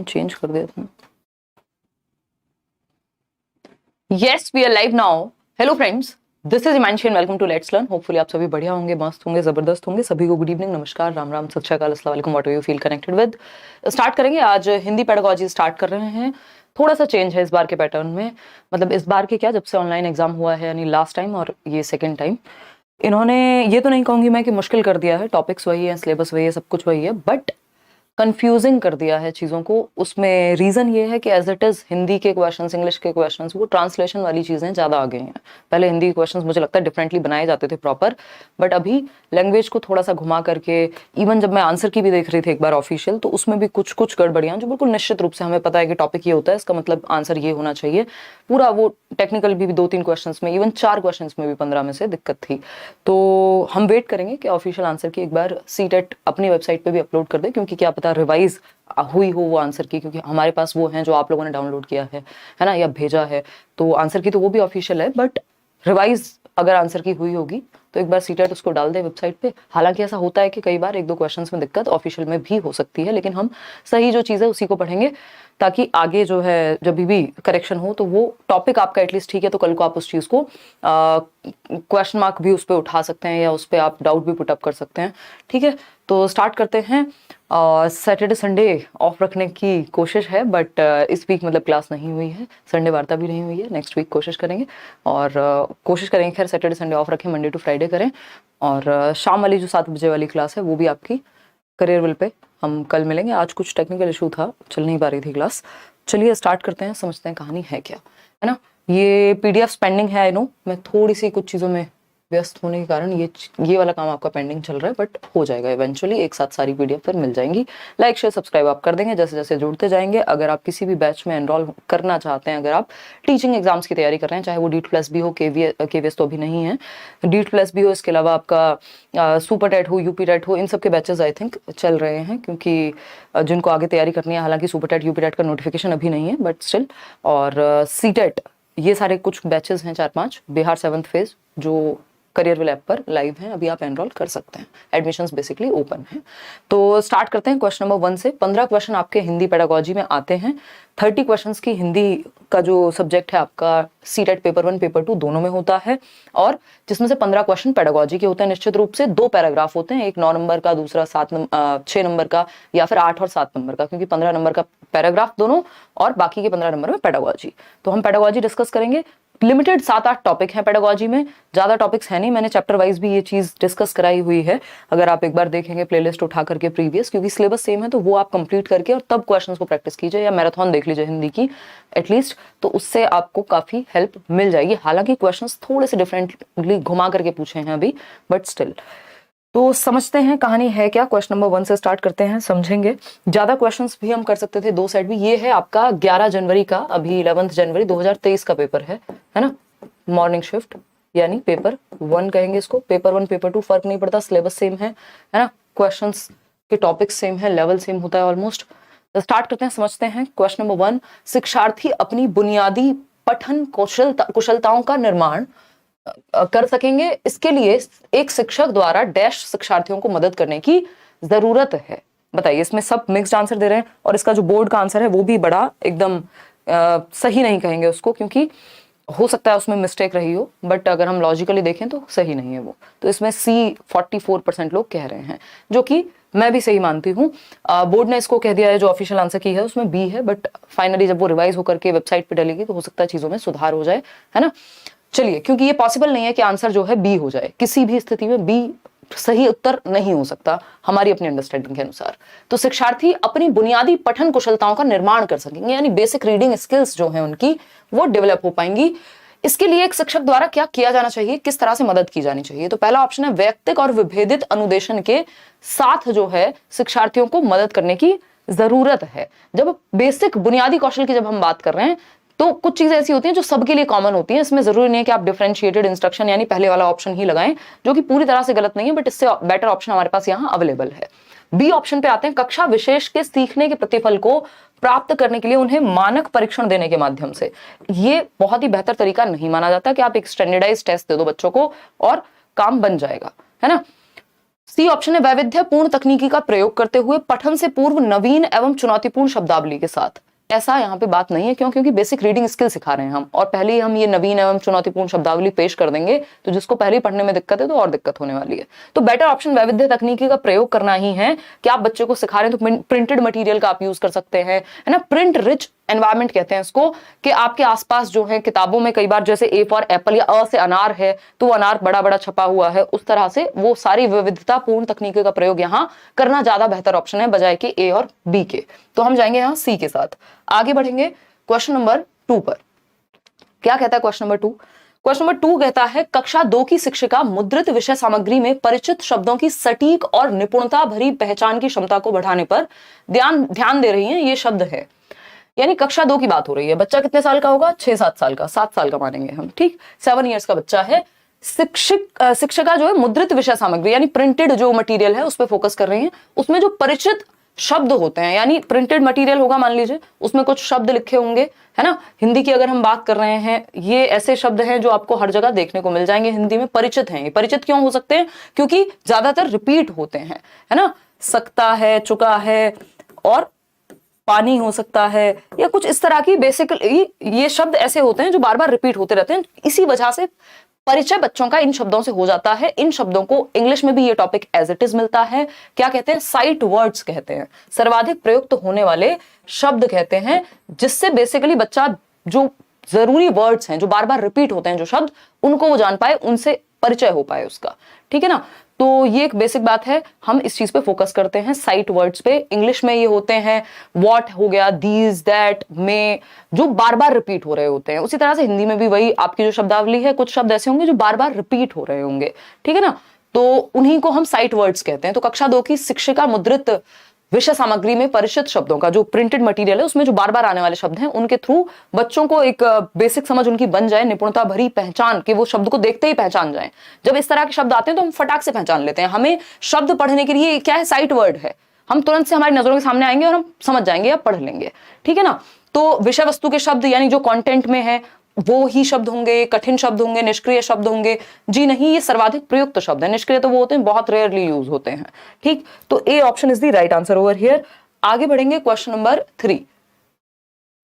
Change कर देता हूँ। Yes we are live now. Hello friends, this is Himanshi and welcome to let's learn. Hopefully आप सभी बढ़िया होंगे, मस्त होंगे, जबरदस्त होंगे। सभी को गुड इवनिंग, नमस्कार, राम राम, सत श्री अकाल, अस्सलाम वालेकुम, what you feel connected with. Start करेंगे आज हिंदी पेडागोजी स्टार्ट कर रहे हैं। थोड़ा सा चेंज है इस बार के पैटर्न में, मतलब इस बार के क्या, जब से ऑनलाइन एग्जाम हुआ है यानी लास्ट टाइम और ये सेकेंड टाइम, इन्होंने ये तो नहीं कहूंगी मैं कि मुश्किल कर दिया है। टॉपिक्स वही है, सिलेबस वही है, सब कुछ वही है, बट कंफ्यूजिंग कर दिया है चीज़ों को। उसमें रीज़न ये है कि एज इट इज़ हिंदी के क्वेश्चंस, इंग्लिश के क्वेश्चंस, वो ट्रांसलेशन वाली चीज़ें ज़्यादा आ गई हैं। पहले हिंदी के क्वेश्चंस मुझे लगता है डिफरेंटली बनाए जाते थे प्रॉपर, बट अभी लैंग्वेज को थोड़ा सा घुमा करके, इवन जब मैं आंसर की भी देख रही थी एक बार ऑफिशियल, तो उसमें भी कुछ कुछ गड़बड़ियाँ जो बिल्कुल निश्चित रूप से हमें पता है कि टॉपिक ये होता है, इसका मतलब आंसर ये होना चाहिए पूरा। वो टेक्निकल भी 2-3 क्वेश्चन में, इवन 4 क्वेश्चन में भी 15 में से दिक्कत थी। तो हम वेट करेंगे कि ऑफिशियल आंसर की एक बार सीटेट अपनी वेबसाइट पे भी अपलोड कर दे, क्योंकि क्या पता रिवाइज हुई हो वो आंसर की, क्योंकि हमारे पास वो हैं जो आप लोगों ने डाउनलोड किया है ना, या भेजा है। तो आंसर की तो वो भी ऑफिशियल है, बट रिवाइज अगर आंसर की हुई होगी तो एक बार सीटेट उसको डाल दे वेबसाइट पे। हालांकि ऐसा होता है कि कई बार 1-2 क्वेश्चंस में दिक्कत ऑफिशियल में भी हो सकती है, लेकिन हम सही जो चीज़ है उसी को पढ़ेंगे, ताकि आगे जो है जब भी करेक्शन हो तो वो टॉपिक आपका एटलीस्ट ठीक है, तो कल को आप उस चीज़ को क्वेश्चन मार्क भी उस पर उठा सकते हैं, या उस पर आप डाउट भी पुटअप कर सकते हैं। ठीक है, तो स्टार्ट करते हैं। सैटरडे संडे ऑफ रखने की कोशिश है, बट इस वीक मतलब क्लास नहीं हुई है, संडे वार्ता भी नहीं हुई है। नेक्स्ट वीक कोशिश करेंगे, और कोशिश करेंगे खैर सैटरडे संडे ऑफ रखें, मंडे टू फ्राइडे करें। और शाम वाली जो 7 बजे वाली क्लास है वो भी आपकी करियर विल पे हम कल मिलेंगे। आज कुछ टेक्निकल इशू था, चल नहीं पा रही थी क्लास। चलिए स्टार्ट करते हैं, समझते हैं कहानी है क्या, है ना। ये पीडीएफ पेंडिंग है, आई नो, मैं थोड़ी सी कुछ चीज़ों में व्यस्त होने के कारण ये वाला काम आपका पेंडिंग चल रहा है, बट हो जाएगा इवेंचुअली। एक साथ सारी पीडीएफ फिर मिल जाएंगी। लाइक शेयर सब्सक्राइब आप कर देंगे जैसे जैसे जुड़ते जाएंगे। अगर आप किसी भी बैच में एनरोल करना चाहते हैं, अगर आप टीचिंग एग्जाम्स की तैयारी कर रहे हैं, चाहे वो DEET+ भी हो, केवीएस तो अभी नहीं है, DEET+ भी हो, इसके अलावा आपका सुपर टेट हो, यूपी टेट हो, इन सब के बैचेस आई थिंक चल रहे हैं, क्योंकि जिनको आगे तैयारी करनी है, हालांकि सुपर टेट यूपी टेट का नोटिफिकेशन अभी नहीं है, बट स्टिल, और सीटेट, ये सारे कुछ बैचेस हैं 4-5, बिहार 7th फेज जो करियर विल ऐप पर लाइव हैं, अभी आप एनरोल कर सकते हैं। एडमिशंस बेसिकली ओपन हैं। तो स्टार्ट करते हैं क्वेश्चन नंबर 1 से। 15 क्वेश्चन आपके हिंदी पेडागोजी में आते हैं। 30 क्वेश्चंस की हिंदी का जो सब्जेक्ट है आपका सीटेट पेपर 1 पेपर 2 दोनों में होता है, और जिसमें से 15 क्वेश्चन पेडागोजी के होते हैं। निश्चित रूप से 2 पैराग्राफ होते हैं, एक 9 नंबर का, दूसरा 6 नंबर का, या फिर 8 और 7 नंबर का, क्योंकि 15 नंबर का पैराग्राफ दोनों, और बाकी के 15 नंबर में पेडागोजी। तो हम पेडागोजी डिस्कस करेंगे। लिमिटेड 7-8 टॉपिक हैं पेडागोजी में, ज्यादा टॉपिक्स है नहीं। मैंने चैप्टर वाइज भी ये चीज डिस्कस कराई हुई है, अगर आप एक बार देखेंगे प्लेलिस्ट उठा करके प्रीवियस, क्योंकि सिलेबस सेम है, तो वो आप कंप्लीट करके और तब क्वेश्चंस को प्रैक्टिस कीजिए, या मैराथन देख लीजिए हिंदी की एटलीस्ट, तो उससे आपको काफी हेल्प मिल जाएगी। हालांकि क्वेश्चंस थोड़े से डिफरेंटली घुमा करके पूछे हैं अभी, बट स्टिल। तो समझते हैं कहानी है क्या। क्वेश्चन नंबर 1 से स्टार्ट करते हैं, समझेंगे। ज्यादा क्वेश्चंस भी हम कर सकते थे, 2 सेट भी। ये है आपका 11 जनवरी का, अभी 11 जनवरी 2023 का पेपर है ना, मॉर्निंग शिफ्ट, यानी पेपर 1 कहेंगे इसको। पेपर 1 पेपर 2 फर्क नहीं पड़ता, सिलेबस सेम है ना, क्वेश्चंस के टॉपिक सेम है, लेवल सेम होता है ऑलमोस्ट। तो स्टार्ट करते हैं, समझते हैं। क्वेश्चन नंबर 1, शिक्षार्थी अपनी बुनियादी पठन कुशलताओं का निर्माण कर सकेंगे, इसके लिए एक शिक्षक द्वारा डैश शिक्षार्थियों को मदद करने की जरूरत है। बताइए, इसमें सब मिक्स्ड आंसर दे रहे हैं, और इसका जो बोर्ड का आंसर है वो भी बड़ा एकदम सही नहीं कहेंगे उसको, क्योंकि हो सकता है उसमें मिस्टेक रही हो, बट अगर हम लॉजिकली देखें तो सही नहीं है वो। तो इसमें C 44% लोग कह रहे हैं, जो कि मैं भी सही मानती हूँ। बोर्ड ने इसको कह दिया है, जो ऑफिशियल आंसर की है उसमें B है, बट फाइनली जब वो रिवाइज होकर के वेबसाइट पे डलेगी तो हो सकता है चीजों में सुधार हो जाए, है ना। चलिए, क्योंकि ये पॉसिबल नहीं है कि आंसर जो है B हो जाए, किसी भी स्थिति में B सही उत्तर नहीं हो सकता हमारी अपनी अंडरस्टैंडिंग के अनुसार। तो शिक्षार्थी अपनी बुनियादी पठन कुशलताओं का निर्माण कर सकेंगे, यानी बेसिक रीडिंग स्किल्स जो हैं उनकी वो डेवलप हो पाएंगी। इसके लिए एक शिक्षक द्वारा क्या किया जाना चाहिए, किस तरह से मदद की जानी चाहिए। तो पहला ऑप्शन है, वैयक्तिक और विभेदित अनुदेशन के साथ जो है शिक्षार्थियों को मदद करने की जरूरत है। जब बेसिक बुनियादी कौशल की जब हम बात कर रहे हैं, तो कुछ चीजें ऐसी होती हैं जो सबके लिए कॉमन होती हैं। इसमें जरूरी नहीं है कि आप डिफरेंशिएटेड इंस्ट्रक्शन यानी पहले वाला ऑप्शन ही लगाएं, जो कि पूरी तरह से गलत नहीं है, बट इससे बेटर ऑप्शन हमारे पास यहाँ अवेलेबल है। B ऑप्शन पे आते हैं, कक्षा विशेष के सीखने के प्रतिफल को प्राप्त करने के लिए उन्हें मानक परीक्षण देने के माध्यम से। ये बहुत ही बेहतर तरीका नहीं माना जाता कि आप एक स्टैंडर्डाइज टेस्ट दे दो बच्चों को और काम बन जाएगा, है ना। सी ऑप्शन है वैविध्यपूर्ण तकनीकी का प्रयोग करते हुए पठन से पूर्व नवीन एवं चुनौतीपूर्ण शब्दावली के साथ। ऐसा यहाँ पे बात नहीं है, क्यों? क्योंकि बेसिक रीडिंग स्किल सिखा रहे हैं हम, और पहले ही हम ये नवीन एवं चुनौतीपूर्ण शब्दावली पेश कर देंगे तो जिसको पहले ही पढ़ने में दिक्कत है तो और दिक्कत होने वाली है। तो बेटर ऑप्शन वैविध्य तकनीकी का प्रयोग करना ही है कि आप बच्चे को सिखा रहे हैं तो प्रिंटेड मटेरियल का आप यूज कर सकते हैं, है ना। प्रिंट रिच एनवायरमेंट कहते हैं इसको, कि आपके आसपास जो है किताबों में कई बार जैसे ए फॉर एप्पल या अ से अनार है तो वो अनार बड़ा बड़ा छपा हुआ है, उस तरह से वो सारी विविधतापूर्ण तकनीकों का प्रयोग यहाँ करना ज्यादा बेहतर ऑप्शन है बजाय कि ए और बी के। तो हम जाएंगे यहाँ सी के साथ। आगे बढ़ेंगे क्वेश्चन नंबर 2 पर। क्या कहता है क्वेश्चन नंबर 2? क्वेश्चन नंबर 2 कहता है कक्षा 2 की शिक्षिका मुद्रित विषय सामग्री में परिचित शब्दों की सटीक और निपुणता भरी पहचान की क्षमता को बढ़ाने पर ध्यान दे रही हैं। ये शब्द है, यानी कक्षा 2 की बात हो रही है। बच्चा कितने साल का होगा? 6-7 साल का, 7 साल का मानेंगे हम, ठीक, 7 इयर्स का बच्चा है। शिक्षिका जो है मुद्रित विषय सामग्री यानी प्रिंटेड जो मटेरियल है उस पर फोकस कर रही है। उसमें जो परिचित शब्द होते हैं, यानी प्रिंटेड मटेरियल होगा, मान लीजिए उसमें कुछ शब्द लिखे होंगे, है ना। हिंदी की अगर हम बात कर रहे हैं, ये ऐसे शब्द हैं जो आपको हर जगह देखने को मिल जाएंगे हिंदी में, परिचित हैं। ये परिचित क्यों हो सकते हैं? क्योंकि ज्यादातर रिपीट होते हैं, है ना। सकता है, चुका है, और पानी हो सकता है, या कुछ इस तरह की बेसिकली ये शब्द ऐसे होते हैं जो बार बार रिपीट होते रहते हैं। इसी वजह से परिचय बच्चों का इन शब्दों से हो जाता है। इन शब्दों को इंग्लिश में भी ये टॉपिक एज इट इज मिलता है। क्या कहते हैं? साइट वर्ड्स कहते हैं, सर्वाधिक प्रयुक्त होने वाले शब्द कहते हैं, जिससे बेसिकली बच्चा जो जरूरी वर्ड्स हैं जो बार बार रिपीट होते हैं जो शब्द, उनको वो जान पाए, उनसे परिचय हो पाए उसका, ठीक है ना। तो ये एक बेसिक बात है, हम इस चीज पे फोकस करते हैं, साइट वर्ड्स पे। इंग्लिश में ये होते हैं व्हाट हो गया, दीज, दैट, में, जो बार बार रिपीट हो रहे होते हैं। उसी तरह से हिंदी में भी वही आपकी जो शब्दावली है, कुछ शब्द ऐसे होंगे जो बार बार रिपीट हो रहे होंगे, ठीक है ना। तो उन्हीं को हम साइट वर्ड्स कहते हैं। तो कक्षा 2 की शिक्षिका मुद्रित विषय सामग्री में परिचित शब्दों का जो प्रिंटेड मटेरियल है उसमें जो बार बार आने वाले शब्द हैं उनके थ्रू बच्चों को एक बेसिक समझ उनकी बन जाए, निपुणता भरी पहचान, कि वो शब्द को देखते ही पहचान जाए। जब इस तरह के शब्द आते हैं तो हम फटाक से पहचान लेते हैं। हमें शब्द पढ़ने के लिए क्या है? साइट वर्ड है, हम तुरंत से हमारी नजरों के सामने आएंगे और हम समझ जाएंगे या पढ़ लेंगे, ठीक है ना। तो विषय वस्तु के शब्द यानी जो कंटेंट में है वो ही शब्द होंगे, कठिन शब्द होंगे, निष्क्रिय शब्द होंगे? जी नहीं, ये सर्वाधिक प्रयुक्त शब्द है। निष्क्रिय तो वो होते हैं, बहुत रेयरली यूज होते हैं, ठीक। तो A option is the right answer over here. आगे बढ़ेंगे क्वेश्चन नंबर 3।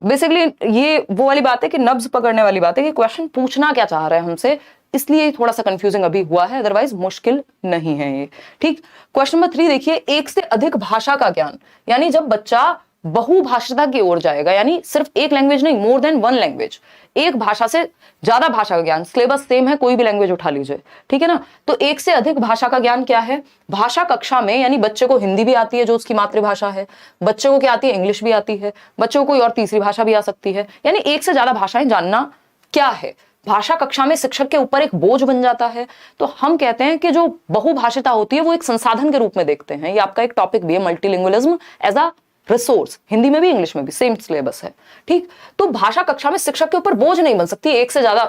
बेसिकली ये वो वाली बात है कि नब्ज पकड़ने वाली बात है कि क्वेश्चन पूछना क्या चाह रहा है हमसे, इसलिए थोड़ा सा कंफ्यूजिंग अभी हुआ है, अदरवाइज मुश्किल नहीं है ये, ठीक। क्वेश्चन नंबर 3 देखिए, एक से अधिक भाषा का ज्ञान, यानी जब बच्चा बहुभाषिता की ओर जाएगा, यानी सिर्फ एक लैंग्वेज नहीं, मोर देन वन लैंग्वेज, एक भाषा से ज्यादा भाषा का ज्ञान। सिलेबस सेम है, कोई भी लैंग्वेज उठा लीजिए, ठीक है ना। तो एक से अधिक भाषा का ज्ञान क्या है? भाषा कक्षा में, यानी बच्चे को हिंदी भी आती है जो उसकी मातृभाषा है, बच्चे को क्या आती है? इंग्लिश भी आती है, बच्चे को कोई और तीसरी भाषा भी आ सकती है, यानी एक से ज्यादा भाषाएं जानना क्या है? भाषा कक्षा में शिक्षक के ऊपर एक बोझ बन जाता है। तो हम कहते हैं कि जो बहुभाषिता होती है वो एक संसाधन के रूप में देखते हैं। ये आपका एक टॉपिक भी है, multilingualism as a resource. Hindi में भी इंग्लिश में भी सेम सिलेबस है, ठीक। तो भाषा कक्षा में शिक्षक के ऊपर बोझ नहीं बन सकती। एक से ज्यादा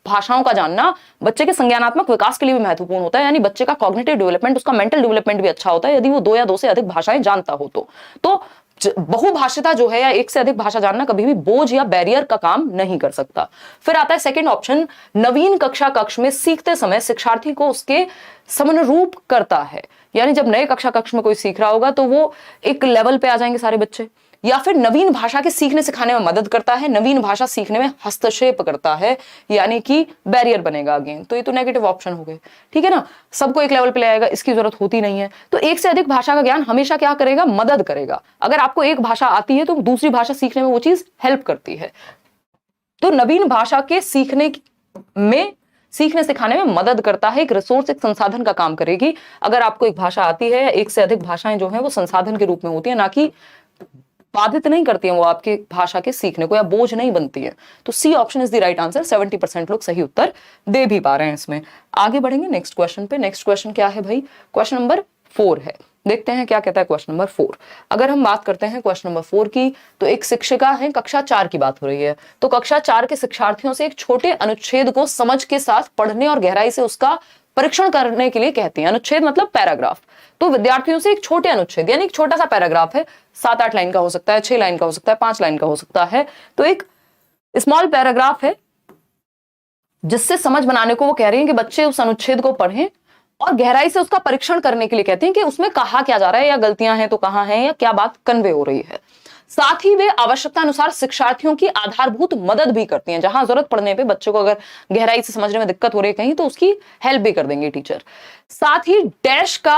भाषाओं का जानना बच्चे के संज्ञानात्मक विकास के लिए भी महत्वपूर्ण होता है, यानी बच्चे का कॉग्निटिव डेवलपमेंट, उसका मेंटल डेवलपमेंट भी अच्छा होता है यदि वो 2 या 2 से अधिक भाषाएं जानता हो तो बहुभाषिता जो है या एक से अधिक भाषा जानना कभी भी बोझ या बैरियर का काम नहीं कर सकता। फिर आता है सेकंड ऑप्शन, नवीन कक्षा कक्ष में सीखते समय शिक्षार्थी को उसके समनुरूप करता है, यानी जब नए कक्षा कक्ष में कोई सीख रहा होगा तो वो एक लेवल पे आ जाएंगे सारे बच्चे। या फिर नवीन भाषा के सीखने सिखाने में मदद करता है, नवीन भाषा सीखने में हस्तक्षेप करता है, यानी कि बैरियर बनेगा अगेन। तो ये तो नेगेटिव ऑप्शन हो गए, ठीक है ना। सबको एक लेवल पे ले आएगा, इसकी जरूरत होती नहीं है। तो एक से अधिक भाषा का ज्ञान हमेशा क्या करेगा? मदद करेगा। अगर आपको एक भाषा आती है तो दूसरी भाषा सीखने में वो चीज हेल्प करती है। तो नवीन भाषा के सीखने सिखाने में मदद करता है, एक रिसोर्स, एक संसाधन का काम करेगी। अगर आपको एक भाषा आती है, एक से अधिक भाषाएं जो हैं वो संसाधन के रूप में होती है, ना कि बाधित नहीं करती हैं वो आपके भाषा के सीखने को, या बोझ नहीं बनती है। तो C option is the right answer. 70% लोग सही उत्तर दे भी पा रहे हैं इसमें। आगे बढ़ेंगे नेक्स्ट क्वेश्चन पे। नेक्स्ट क्वेश्चन क्या है भाई? क्वेश्चन नंबर 4 है। देखते हैं क्या कहता है क्वेश्चन नंबर 4। अगर हम बात करते हैं क्वेश्चन नंबर 4 की, तो एक शिक्षिका है, कक्षा 4 की बात हो रही है। तो कक्षा 4 के शिक्षार्थियों से एक छोटे अनुच्छेद को समझ के साथ पढ़ने और गहराई से उसका परीक्षण करने के लिए कहती हैं। अनुच्छेद मतलब पैराग्राफ। तो विद्यार्थियों से एक छोटे अनुच्छेद, यानी एक छोटा सा पैराग्राफ है, 7-8 लाइन का हो सकता है, 6 लाइन का हो सकता है, 5 लाइन का हो सकता है। तो एक स्मॉल पैराग्राफ है जिससे समझ बनाने को वो कह रही हैं कि बच्चे उस अनुच्छेद को पढ़ें और गहराई से उसका परीक्षण करने के लिए कहते हैं कि उसमें कहा क्या जा रहा है, या गलतियां हैं तो कहां हैं, या क्या बात कन्वे हो रही है। साथ ही वे आवश्यकता अनुसार शिक्षार्थियों की आधारभूत मदद भी करती हैं। जहां जरूरत पड़ने पे बच्चों को अगर गहराई से समझने में दिक्कत हो रही है कहीं, तो उसकी हेल्प भी कर देंगे टीचर। साथ ही डैश का,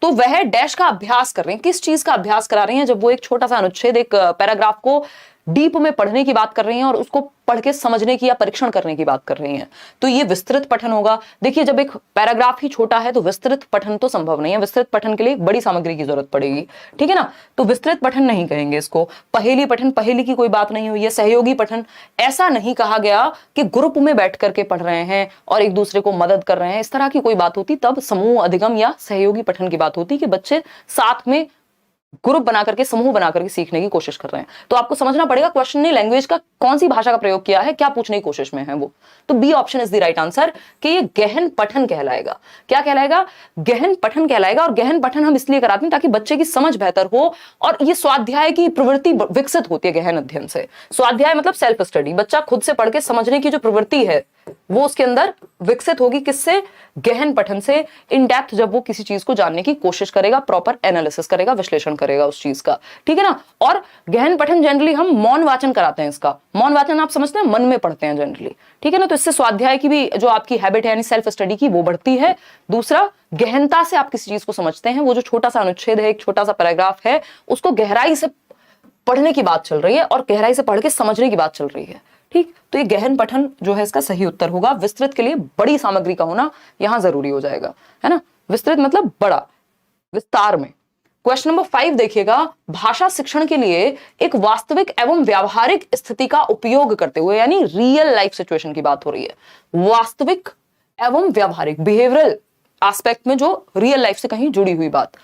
तो वह डैश का अभ्यास कर रहे हैं। किस चीज का अभ्यास करा रही हैं? जब वो एक छोटा सा अनुच्छेद, एक पैराग्राफ को डीप में पढ़ने की बात कर रही हैं और उसको पढ़ के समझने की या परीक्षण करने की बात कर रही हैं, तो ये विस्तृत पठन होगा। देखिए, जब एक पैराग्राफ ही छोटा है तो विस्तृत पठन तो संभव नहीं है। विस्तृत पठन के लिए बड़ी सामग्री की जरूरत पड़ेगी, ठीक है ना। तो विस्तृत पठन नहीं कहेंगे इसको। पहेली पठन, पहेली की कोई बात नहीं हुई है। सहयोगी पठन, ऐसा नहीं कहा गया कि ग्रुप में बैठ करके पढ़ रहे हैं और एक दूसरे को मदद कर रहे हैं। इस तरह की कोई बात होती तब समूह अधिगम या सहयोगी पठन की बात होती, कि बच्चे साथ में ग्रुप बना करके, समूह बना करके सीखने की कोशिश कर रहे हैं। तो आपको समझना पड़ेगा क्वेश्चन ने लैंग्वेज का कौन सी भाषा का प्रयोग किया है, क्या पूछने की कोशिश में है वो। तो B option is the right answer, कि ये गहन पठन कहलाएगा। क्या कहलाएगा? गहन पठन कहलाएगा। और गहन पठन हम इसलिए कराते हैं ताकि बच्चे की समझ बेहतर हो, और ये स्वाध्याय की प्रवृत्ति विकसित होती है गहन अध्ययन से। स्वाध्याय मतलब सेल्फ स्टडी, बच्चा खुद से पढ़ के समझने की जो प्रवृत्ति है वो उसके अंदर विकसित होगी। किससे? गहन पठन से। इन डेप्थ जब वो किसी चीज को जानने की कोशिश करेगा, प्रॉपर एनालिसिस करेगा, विश्लेषण करेगा उस चीज का, ठीक है ना। और गहन पठन जनरली हम मौन वाचन कराते हैं। इसका मौन वाचन आप समझते हैं, मन में पढ़ते हैं जनरली, ठीक है ना। तो इससे स्वाध्याय की भी जो आपकी हैबिट है, यानी सेल्फ स्टडी की, वो बढ़ती है। दूसरा, गहनता से आप किसी चीज को समझते हैं। वो जो छोटा सा अनुच्छेद है, एक छोटा सा पैराग्राफ है, उसको गहराई से पढ़ने की बात चल रही है और गहराई से पढ़ के समझने की बात चल रही है, ठीक। तो ये गहन पठन जो है इसका सही उत्तर होगा। विस्तृत के लिए बड़ी सामग्री का होना यहां जरूरी हो जाएगा, है ना। विस्तृत मतलब बड़ा, विस्तार में। क्वेश्चन नंबर 5 देखिएगा। भाषा शिक्षण के लिए एक वास्तविक एवं व्यावहारिक स्थिति का उपयोग करते हुए, यानी रियल लाइफ सिचुएशन की बात हो रही है। वास्तविक एवं व्यावहारिक, बिहेवियरल एस्पेक्ट में जो रियल लाइफ से कहीं जुड़ी हुई बात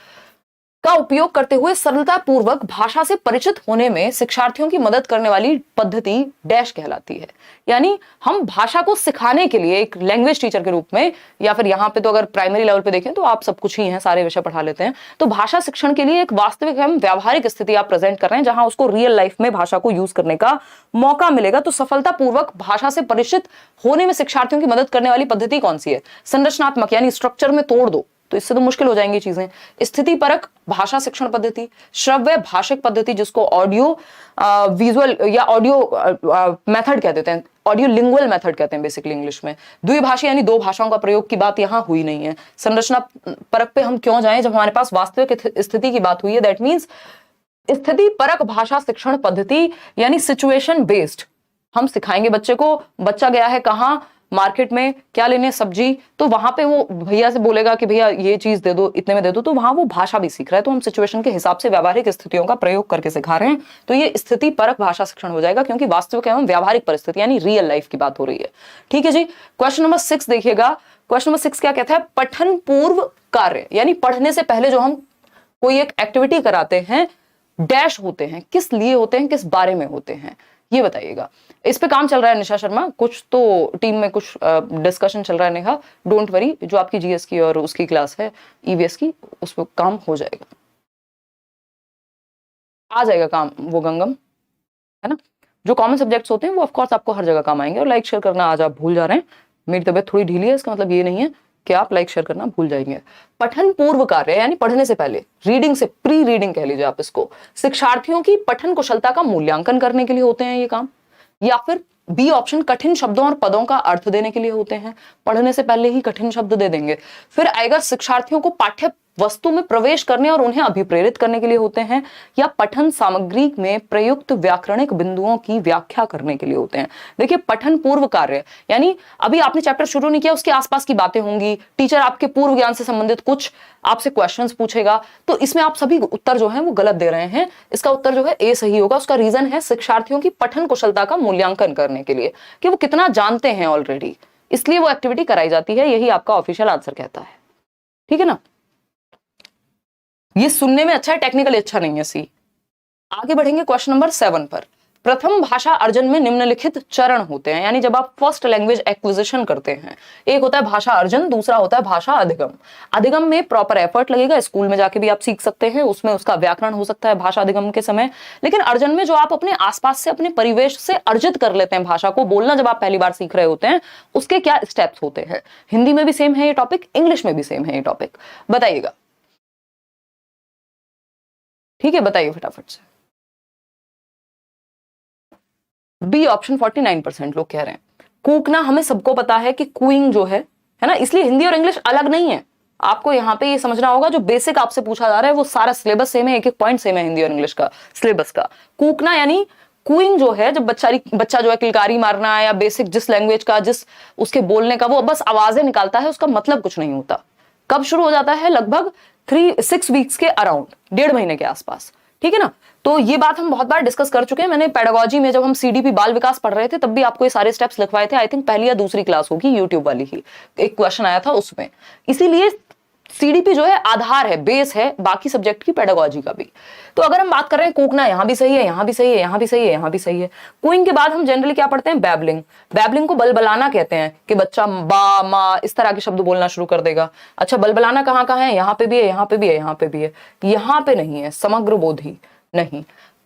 का उपयोग करते हुए सरलता पूर्वक भाषा से परिचित होने में शिक्षार्थियों की मदद करने वाली पद्धति डैश कहलाती है। यानी हम भाषा को सिखाने के लिए एक लैंग्वेज टीचर के रूप में, या फिर यहाँ पे तो अगर प्राइमरी लेवल पे देखें तो आप सब कुछ ही हैं, सारे विषय पढ़ा लेते हैं। तो भाषा शिक्षण के लिए एक वास्तविक एवं व्यावहारिक स्थिति आप प्रेजेंट कर रहे हैं, जहां उसको रियल लाइफ में भाषा को यूज करने का मौका मिलेगा। तो सफलता पूर्वक भाषा से परिचित होने में शिक्षार्थियों की मदद करने वाली पद्धति कौन सी है? संरचनात्मक, यानी स्ट्रक्चर में तोड़ दो, तो इससे तो मुश्किल हो जाएंगी चीजें। स्थिति परक भाषा शिक्षण पद्धति, श्रव्य भाषिक पद्धति जिसको ऑडियो विजुअल या ऑडियो मेथड कह देते हैं, ऑडियो लिंगुअल मेथड कहते हैं बेसिकली इंग्लिश में। द्विभाषी यानी दो भाषाओं का प्रयोग की बात यहां हुई नहीं है। संरचना परक पे हम क्यों जाएं जब हमारे पास वास्तविक स्थिति की बात हुई है। दैट मीन्स स्थिति परक भाषा शिक्षण पद्धति यानी सिचुएशन बेस्ड हम सिखाएंगे बच्चे को। बच्चा गया है कहां? मार्केट में, क्या लेने? सब्जी। तो वहां पे वो भैया से बोलेगा कि भैया ये चीज दे दो, इतने में दे दो। तो वहां वो भाषा भी सीख रहा है। तो हम सिचुएशन के हिसाब से व्यावहारिक स्थितियों का प्रयोग करके सिखा रहे हैं। तो ये स्थिति परक भाषा शिक्षण हो जाएगा, क्योंकि वास्तविक एवं व्यावहारिक परिस्थिति यानी रियल लाइफ की बात हो रही है, ठीक है जी। क्वेश्चन नंबर 6 देखिएगा। क्वेश्चन नंबर 6 क्या कहता है? पठन पूर्व कार्य, यानी पढ़ने से पहले जो हम कोई एक एक्टिविटी कराते हैं, डैश होते हैं, किस लिए होते हैं, किस बारे में होते हैं, ये बताइएगा। इस पे काम चल रहा है निशा शर्मा, कुछ तो टीम में कुछ डिस्कशन चल रहा है। नेहा, डोंट वरी, जो आपकी जीएस की और उसकी क्लास है ईवीएस की, उस पर काम हो जाएगा, आ जाएगा काम वो गंगम, है ना। जो कॉमन सब्जेक्ट्स होते हैं वो ऑफकोर्स आपको हर जगह काम आएंगे। और लाइक शेयर करना आज आप भूल जा रहे हैं। मेरी तबीयत थोड़ी ढीली है, इसका मतलब ये नहीं है कि आप लाइक शेयर करना भूल जाएंगे। पठन पूर्व कार्य यानी पढ़ने से पहले, रीडिंग से, प्री रीडिंग कह लीजिए आप इसको, शिक्षार्थियों की पठन कुशलता का मूल्यांकन करने के लिए होते हैं ये काम। या फिर बी ऑप्शन, कठिन शब्दों और पदों का अर्थ देने के लिए होते हैं। पढ़ने से पहले ही कठिन शब्द दे देंगे। फिर आएगा शिक्षार्थियों को पाठ्य वस्तु में प्रवेश करने और उन्हें अभिप्रेरित करने के लिए होते हैं। या पठन सामग्री में प्रयुक्त व्याकरणिक बिंदुओं की व्याख्या करने के लिए होते हैं। देखिए, पठन पूर्व कार्य यानी अभी आपने चैप्टर शुरू नहीं किया, उसके आसपास की बातें होंगी। टीचर आपके पूर्व ज्ञान से संबंधित कुछ आपसे क्वेश्चंस पूछेगा, तो इसमें आप सभी उत्तर जो है वो गलत दे रहे हैं। इसका उत्तर जो है ए सही होगा। उसका रीजन है शिक्षार्थियों की पठन कुशलता का मूल्यांकन करने के लिए, कि वो कितना जानते हैं ऑलरेडी, इसलिए वो एक्टिविटी कराई जाती है। यही आपका ऑफिशियल आंसर कहता है, ठीक है ना। ये सुनने में अच्छा है, टेक्निकली अच्छा नहीं है सी। आगे बढ़ेंगे क्वेश्चन नंबर 7 पर। प्रथम भाषा अर्जन में निम्नलिखित चरण होते हैं, यानी जब आप फर्स्ट लैंग्वेज एक्विजिशन करते हैं, एक होता है भाषा अर्जन, दूसरा होता है भाषा अधिगम। अधिगम में प्रॉपर एफर्ट लगेगा, स्कूल में जाके भी आप सीख सकते हैं, उसमें उसका व्याकरण हो सकता है भाषा अधिगम के समय। लेकिन अर्जन में जो आप अपने आसपास से, अपने परिवेश से अर्जित कर लेते हैं भाषा को बोलना, जब आप पहली बार सीख रहे होते हैं, उसके क्या स्टेप्स होते हैं। हिंदी में भी सेम है ये टॉपिक, इंग्लिश में भी सेम है ये टॉपिक, बताइएगा। ठीक है, बताइए फटाफट से। बी ऑप्शन 49% लोग कह रहे हैं। कूकना हमें सबको पता है कि कूइंग जो है ना, इसलिए हिंदी और इंग्लिश अलग नहीं है। आपको यहाँ पे ये समझना होगा, जो बेसिक आपसे पूछा जा रहा है वो सारा सिलेबस सेम है, एक एक पॉइंट सेम है हिंदी और इंग्लिश का सिलेबस का। कूकना यानी कूइंग जो है, जब बच्चा जो है किलकारी मारना है, या बेसिक जिस लैंग्वेज का, जिस उसके बोलने का, वो बस आवाजें निकालता है, उसका मतलब कुछ नहीं होता। कब शुरू हो जाता है? लगभग 6 वीक्स के अराउंड, 1.5 महीने के आसपास। ठीक है ना। तो ये बात हम बहुत बार डिस्कस कर चुके हैं। मैंने पेडागोजी में जब हम सीडीपी बाल विकास पढ़ रहे थे तब भी आपको ये सारे स्टेप्स लिखवाए थे। आई थिंक पहली या दूसरी क्लास होगी, यूट्यूब वाली ही एक क्वेश्चन आया था उसमें। इसीलिए सीडीपी जो है आधार है, बेस है बाकी सब्जेक्ट की, पेडागोजी का भी। तो अगर हम बात कर रहे हैं कूकना, यहां भी सही है, यहां भी सही है, यहां भी सही है, यहां भी सही है। कूइंग के बाद हम जनरली क्या पढ़ते हैं? बैबलिंग। बैबलिंग को बलबलाना कहते हैं, कि बच्चा बा मा इस तरह के शब्द बोलना शुरू कर देगा। अच्छा, बलबलाना कहाँ कहाँ है? यहाँ पे भी है, यहाँ पे भी है, यहाँ पे भी है, यहाँ पे नहीं है। समग्र बोधी नहीं।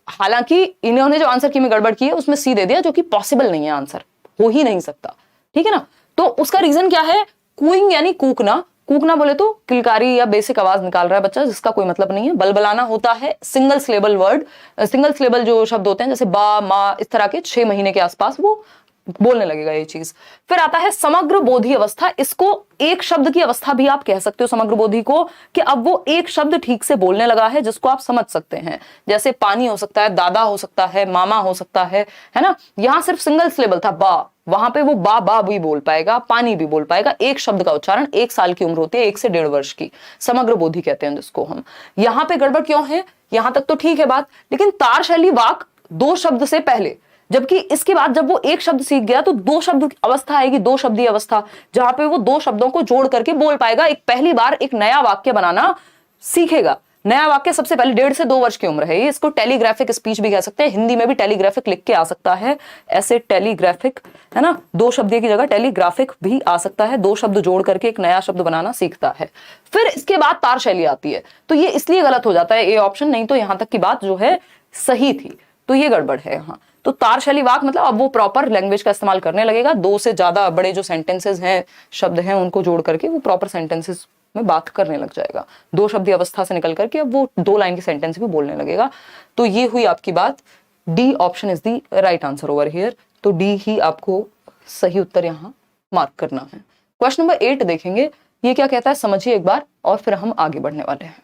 हालांकि इन्होंने जो आंसर की में गड़बड़ की है उसमें सी दे दिया, जो कि पॉसिबल नहीं है, आंसर हो ही नहीं सकता। ठीक है ना। तो उसका रीजन क्या है? कूइंग यानी कूकना। कूकना बोले तो किलकारी या बेसिक आवाज निकाल रहा है बच्चा, जिसका कोई मतलब नहीं है। बलबलाना होता है single syllable word, single syllable जो शब्द होते हैं, जैसे बा मा इस तरह के, 6 महीने के आसपास वो बोलने लगेगा ये चीज। फिर आता है समग्र बोधी अवस्था। इसको एक शब्द की अवस्था भी आप कह सकते हो समग्र बोधी को, कि अब वो एक शब्द ठीक से बोलने लगा है जिसको आप समझ सकते हैं। जैसे पानी हो सकता है, दादा हो सकता है, मामा हो सकता है ना। यहां सिर्फ सिंगल सिलेबल था बा, वहां पे वो बा भी बोल पाएगा, पानी भी बोल पाएगा। एक शब्द का उच्चारण, 1 साल की उम्र होती है, 1 से 1.5 वर्ष की, समग्र बोधी कहते हैं जिसको हम। यहां पे गड़बड़ क्यों है? यहां तक तो ठीक है बात, लेकिन तार शैली वाक 2 शब्द से पहले, जबकि इसके बाद जब वो एक शब्द सीख गया तो 2 शब्द की अवस्था आएगी, 2 शब्दी अवस्था, जहां पे वो 2 शब्दों को जोड़ करके बोल पाएगा। एक पहली बार एक नया वाक्य बनाना सीखेगा। नया वाक्य सबसे पहले 1.5 से 2 वर्ष की उम्र है। ये इसको टेलीग्राफिक स्पीच भी कह सकते हैं। हिंदी में भी टेलीग्राफिक लिख के आ सकता है, ऐसे टेलीग्राफिक है ना, 2 शब्द की जगह टेलीग्राफिक भी आ सकता है। 2 शब्द जोड़ करके एक नया शब्द बनाना सीखता है। फिर इसके बाद तार शैली आती है, तो ये इसलिए गलत हो जाता है ये ऑप्शन, नहीं तो यहां तक की बात जो है सही थी। तो ये गड़बड़ है यहाँ। तो तार शैली वाक मतलब अब वो प्रॉपर लैंग्वेज का इस्तेमाल करने लगेगा। 2 से ज्यादा बड़े जो सेंटेंसेस हैं, शब्द हैं, उनको जोड़ करके वो प्रॉपर सेंटेंसेस में बात करने लग जाएगा। 2 शब्दी अवस्था से निकल करके अब वो 2 लाइन के सेंटेंस भी बोलने लगेगा। तो ये हुई आपकी बात। D option is the right answer over here. तो डी ही आपको सही उत्तर यहाँ मार्क करना है। क्वेश्चन नंबर 8 देखेंगे, ये क्या कहता है समझिए एक बार, और फिर हम आगे बढ़ने वाले हैं।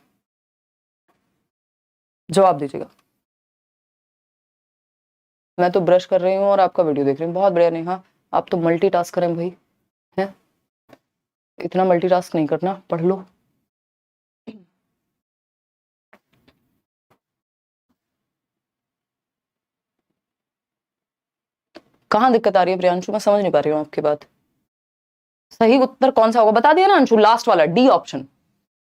जवाब दीजिएगा। मैं तो ब्रश कर रही हूँ और आपका वीडियो देख रही हूँ। बहुत बढ़िया नेहा, आप तो मल्टीटास्क करें भाई, हैं? इतना मल्टीटास्क नहीं करना, पढ़ लो। कहाँ दिक्कत आ रही है प्रियांशु? मैं समझ नहीं पा रही हूँ आपकी बात। सही उत्तर कौन सा होगा बता दिया ना अंशु, लास्ट वाला डी ऑप्शन।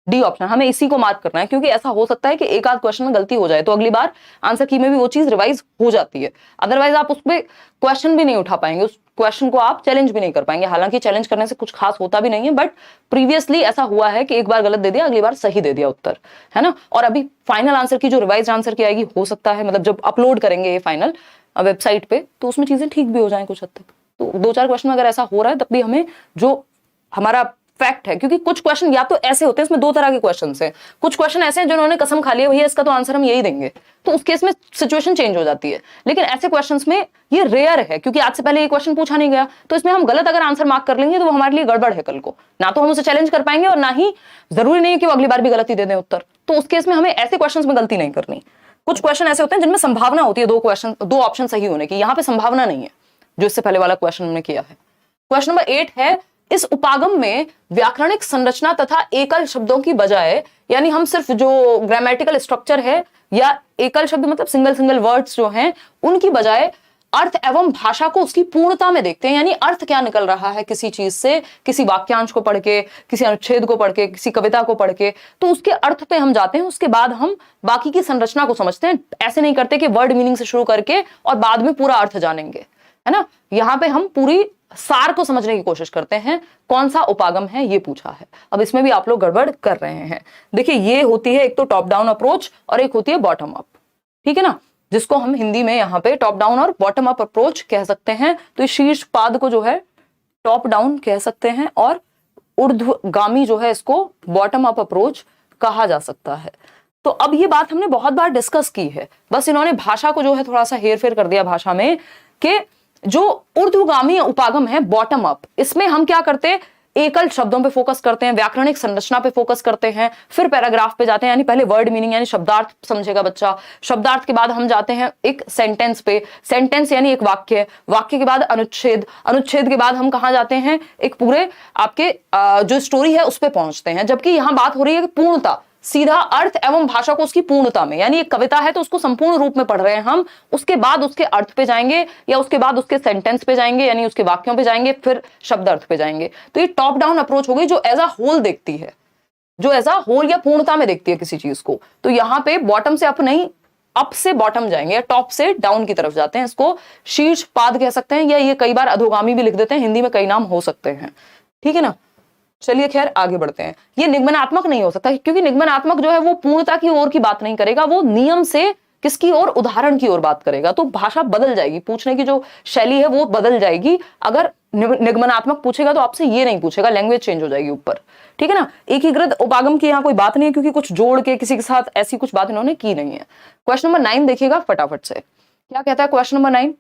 डी ऑप्शन हमें इसी को मार्क करना है, क्योंकि ऐसा हो सकता है कि एक आध क्वेश्चन में गलती हो जाए तो अगली बार आंसर की में भी वो चीज रिवाइज हो जाती है। अदरवाइज आप उसमें क्वेश्चन भी नहीं उठा पाएंगे, उस क्वेश्चन को आप चैलेंज भी नहीं कर पाएंगे। हालांकि चैलेंज करने से कुछ खास होता भी नहीं है, बट प्रीवियसली ऐसा हुआ है कि एक बार गलत दे दिया, अगली बार सही दे दिया उत्तर, है ना। और अभी फाइनल आंसर की जो रिवाइज आंसर की आएगी, हो सकता है मतलब जब अपलोड करेंगे ये फाइनल वेबसाइट पे, तो उसमें चीजें ठीक भी हो जाए कुछ हद तक। तो 2-4 क्वेश्चन में अगर ऐसा हो रहा है तब भी हमें जो हमारा फैक्ट है, क्योंकि कुछ क्वेश्चन या तो ऐसे होते हैं, इसमें 2 तरह के क्वेश्चन हैं। कुछ क्वेश्चन ऐसे हैं जिन्होंने कसम खा लिया भैया इसका तो आंसर हम यही देंगे, तो उस केस में सिचुएशन चेंज हो जाती है। लेकिन ऐसे क्वेश्चंस में ये रेयर है, क्योंकि आज से पहले ये क्वेश्चन पूछा नहीं गया, तो इसमें हम गलत अगर आंसर मार्क कर लेंगे तो वो हमारे लिए गड़बड़ है। कल को ना तो हम उसे चैलेंज कर पाएंगे, और ना ही जरूरी नहीं है कि वो अगली बार भी गलती दे दें उत्तर। तो उस केस में हमें ऐसे क्वेश्चन में गलती नहीं करनी। कुछ क्वेश्चन ऐसे होते हैं जिनमें संभावना होती है 2 ऑप्शन सही होने की, यहाँ पे संभावना नहीं है, जो इससे पहले वाला क्वेश्चन हमने किया है। क्वेश्चन नंबर 8 है, इस उपागम में व्याकरणिक संरचना तथा एकल शब्दों की बजाय, यानी हम सिर्फ जो ग्रामेटिकल स्ट्रक्चर है या एकल शब्द मतलब सिंगल वर्ड्स जो हैं, उनकी बजाय अर्थ एवं भाषा को उसकी पूर्णता में देखते हैं, यानी अर्थ क्या निकल रहा है किसी चीज से, किसी वाक्यांश को पढ़ के, किसी अनुच्छेद को पढ़ के, किसी कविता को पढ़ के, तो उसके अर्थ पे हम जाते हैं, उसके बाद हम बाकी की संरचना को समझते हैं। ऐसे नहीं करते कि वर्ड मीनिंग से शुरू करके और बाद में पूरा अर्थ जानेंगे, है ना। यहाँ पे हम पूरी सार को समझने की कोशिश करते हैं, कौन सा उपागम है ये पूछा है। अब इसमें भी आप लोग गड़बड़ कर रहे हैं। देखिए ये होती है एक तो टॉप डाउन अप्रोच और एक होती है बॉटम अप, ठीक है ना, जिसको हम हिंदी में यहाँ पे टॉप डाउन और बॉटम अप अप्रोच कह सकते हैं। तो इस शीर्ष पाद को जो है टॉप डाउन कह सकते हैं और ऊर्ध्वगामी जो है इसको बॉटम अप अप्रोच कहा जा सकता है। तो अब ये बात हमने बहुत बार डिस्कस की है, बस इन्होंने भाषा को जो है थोड़ा सा हेर फेर कर दिया भाषा में, कि जो ऊर्ध्वगामी उपागम है बॉटम अप, इसमें हम क्या करते हैं, एकल शब्दों पे फोकस करते हैं, व्याकरणिक संरचना पे फोकस करते हैं, फिर पैराग्राफ पे जाते हैं, यानी पहले वर्ड मीनिंग यानी शब्दार्थ समझेगा बच्चा, शब्दार्थ के बाद हम जाते हैं एक सेंटेंस पे, सेंटेंस यानी एक वाक्य, वाक्य के बाद अनुच्छेद, अनुच्छेद के बाद हम कहां जाते हैं, एक पूरे आपके जो स्टोरी है उस पे पहुंचते हैं। जबकि यहां बात हो रही है कि पूर्णता, सीधा अर्थ एवं भाषा को उसकी पूर्णता में, यानी एक कविता है तो उसको संपूर्ण रूप में पढ़ रहे हैं हम, उसके बाद उसके अर्थ पे जाएंगे या उसके बाद उसके सेंटेंस पे जाएंगे, यानी उसके वाक्यों पे जाएंगे, फिर शब्द अर्थ पे जाएंगे। तो ये टॉप डाउन अप्रोच हो गई, जो एज अ होल देखती है, जो एज अ होल या पूर्णता में देखती है किसी चीज को। तो यहाँ पे बॉटम से अप नहीं, अप से बॉटम जाएंगे या टॉप से डाउन की तरफ जाते हैं। इसको शीर्ष पाद कह सकते हैं, या ये कई बार अधोगामी भी लिख देते हैं, हिंदी में कई नाम हो सकते हैं, ठीक है ना। चलिए खैर आगे बढ़ते हैं। ये निगमनात्मक नहीं हो सकता, क्योंकि निगमनात्मक जो है वो पूर्णता की ओर की बात नहीं करेगा, वो नियम से किसकी ओर, उदाहरण की ओर बात करेगा। तो भाषा बदल जाएगी, पूछने की जो शैली है वो बदल जाएगी। अगर निगमनात्मक पूछेगा तो आपसे ये नहीं पूछेगा, लैंग्वेज चेंज हो जाएगी ऊपर, ठीक है ना। एकीकृत उपागम की यहाँ कोई बात नहीं है, क्योंकि कुछ जोड़ के किसी के साथ ऐसी कुछ बात इन्होंने की नहीं है। क्वेश्चन नंबर 9 देखिएगा फटाफट से, क्या कहता है क्वेश्चन नंबर 9।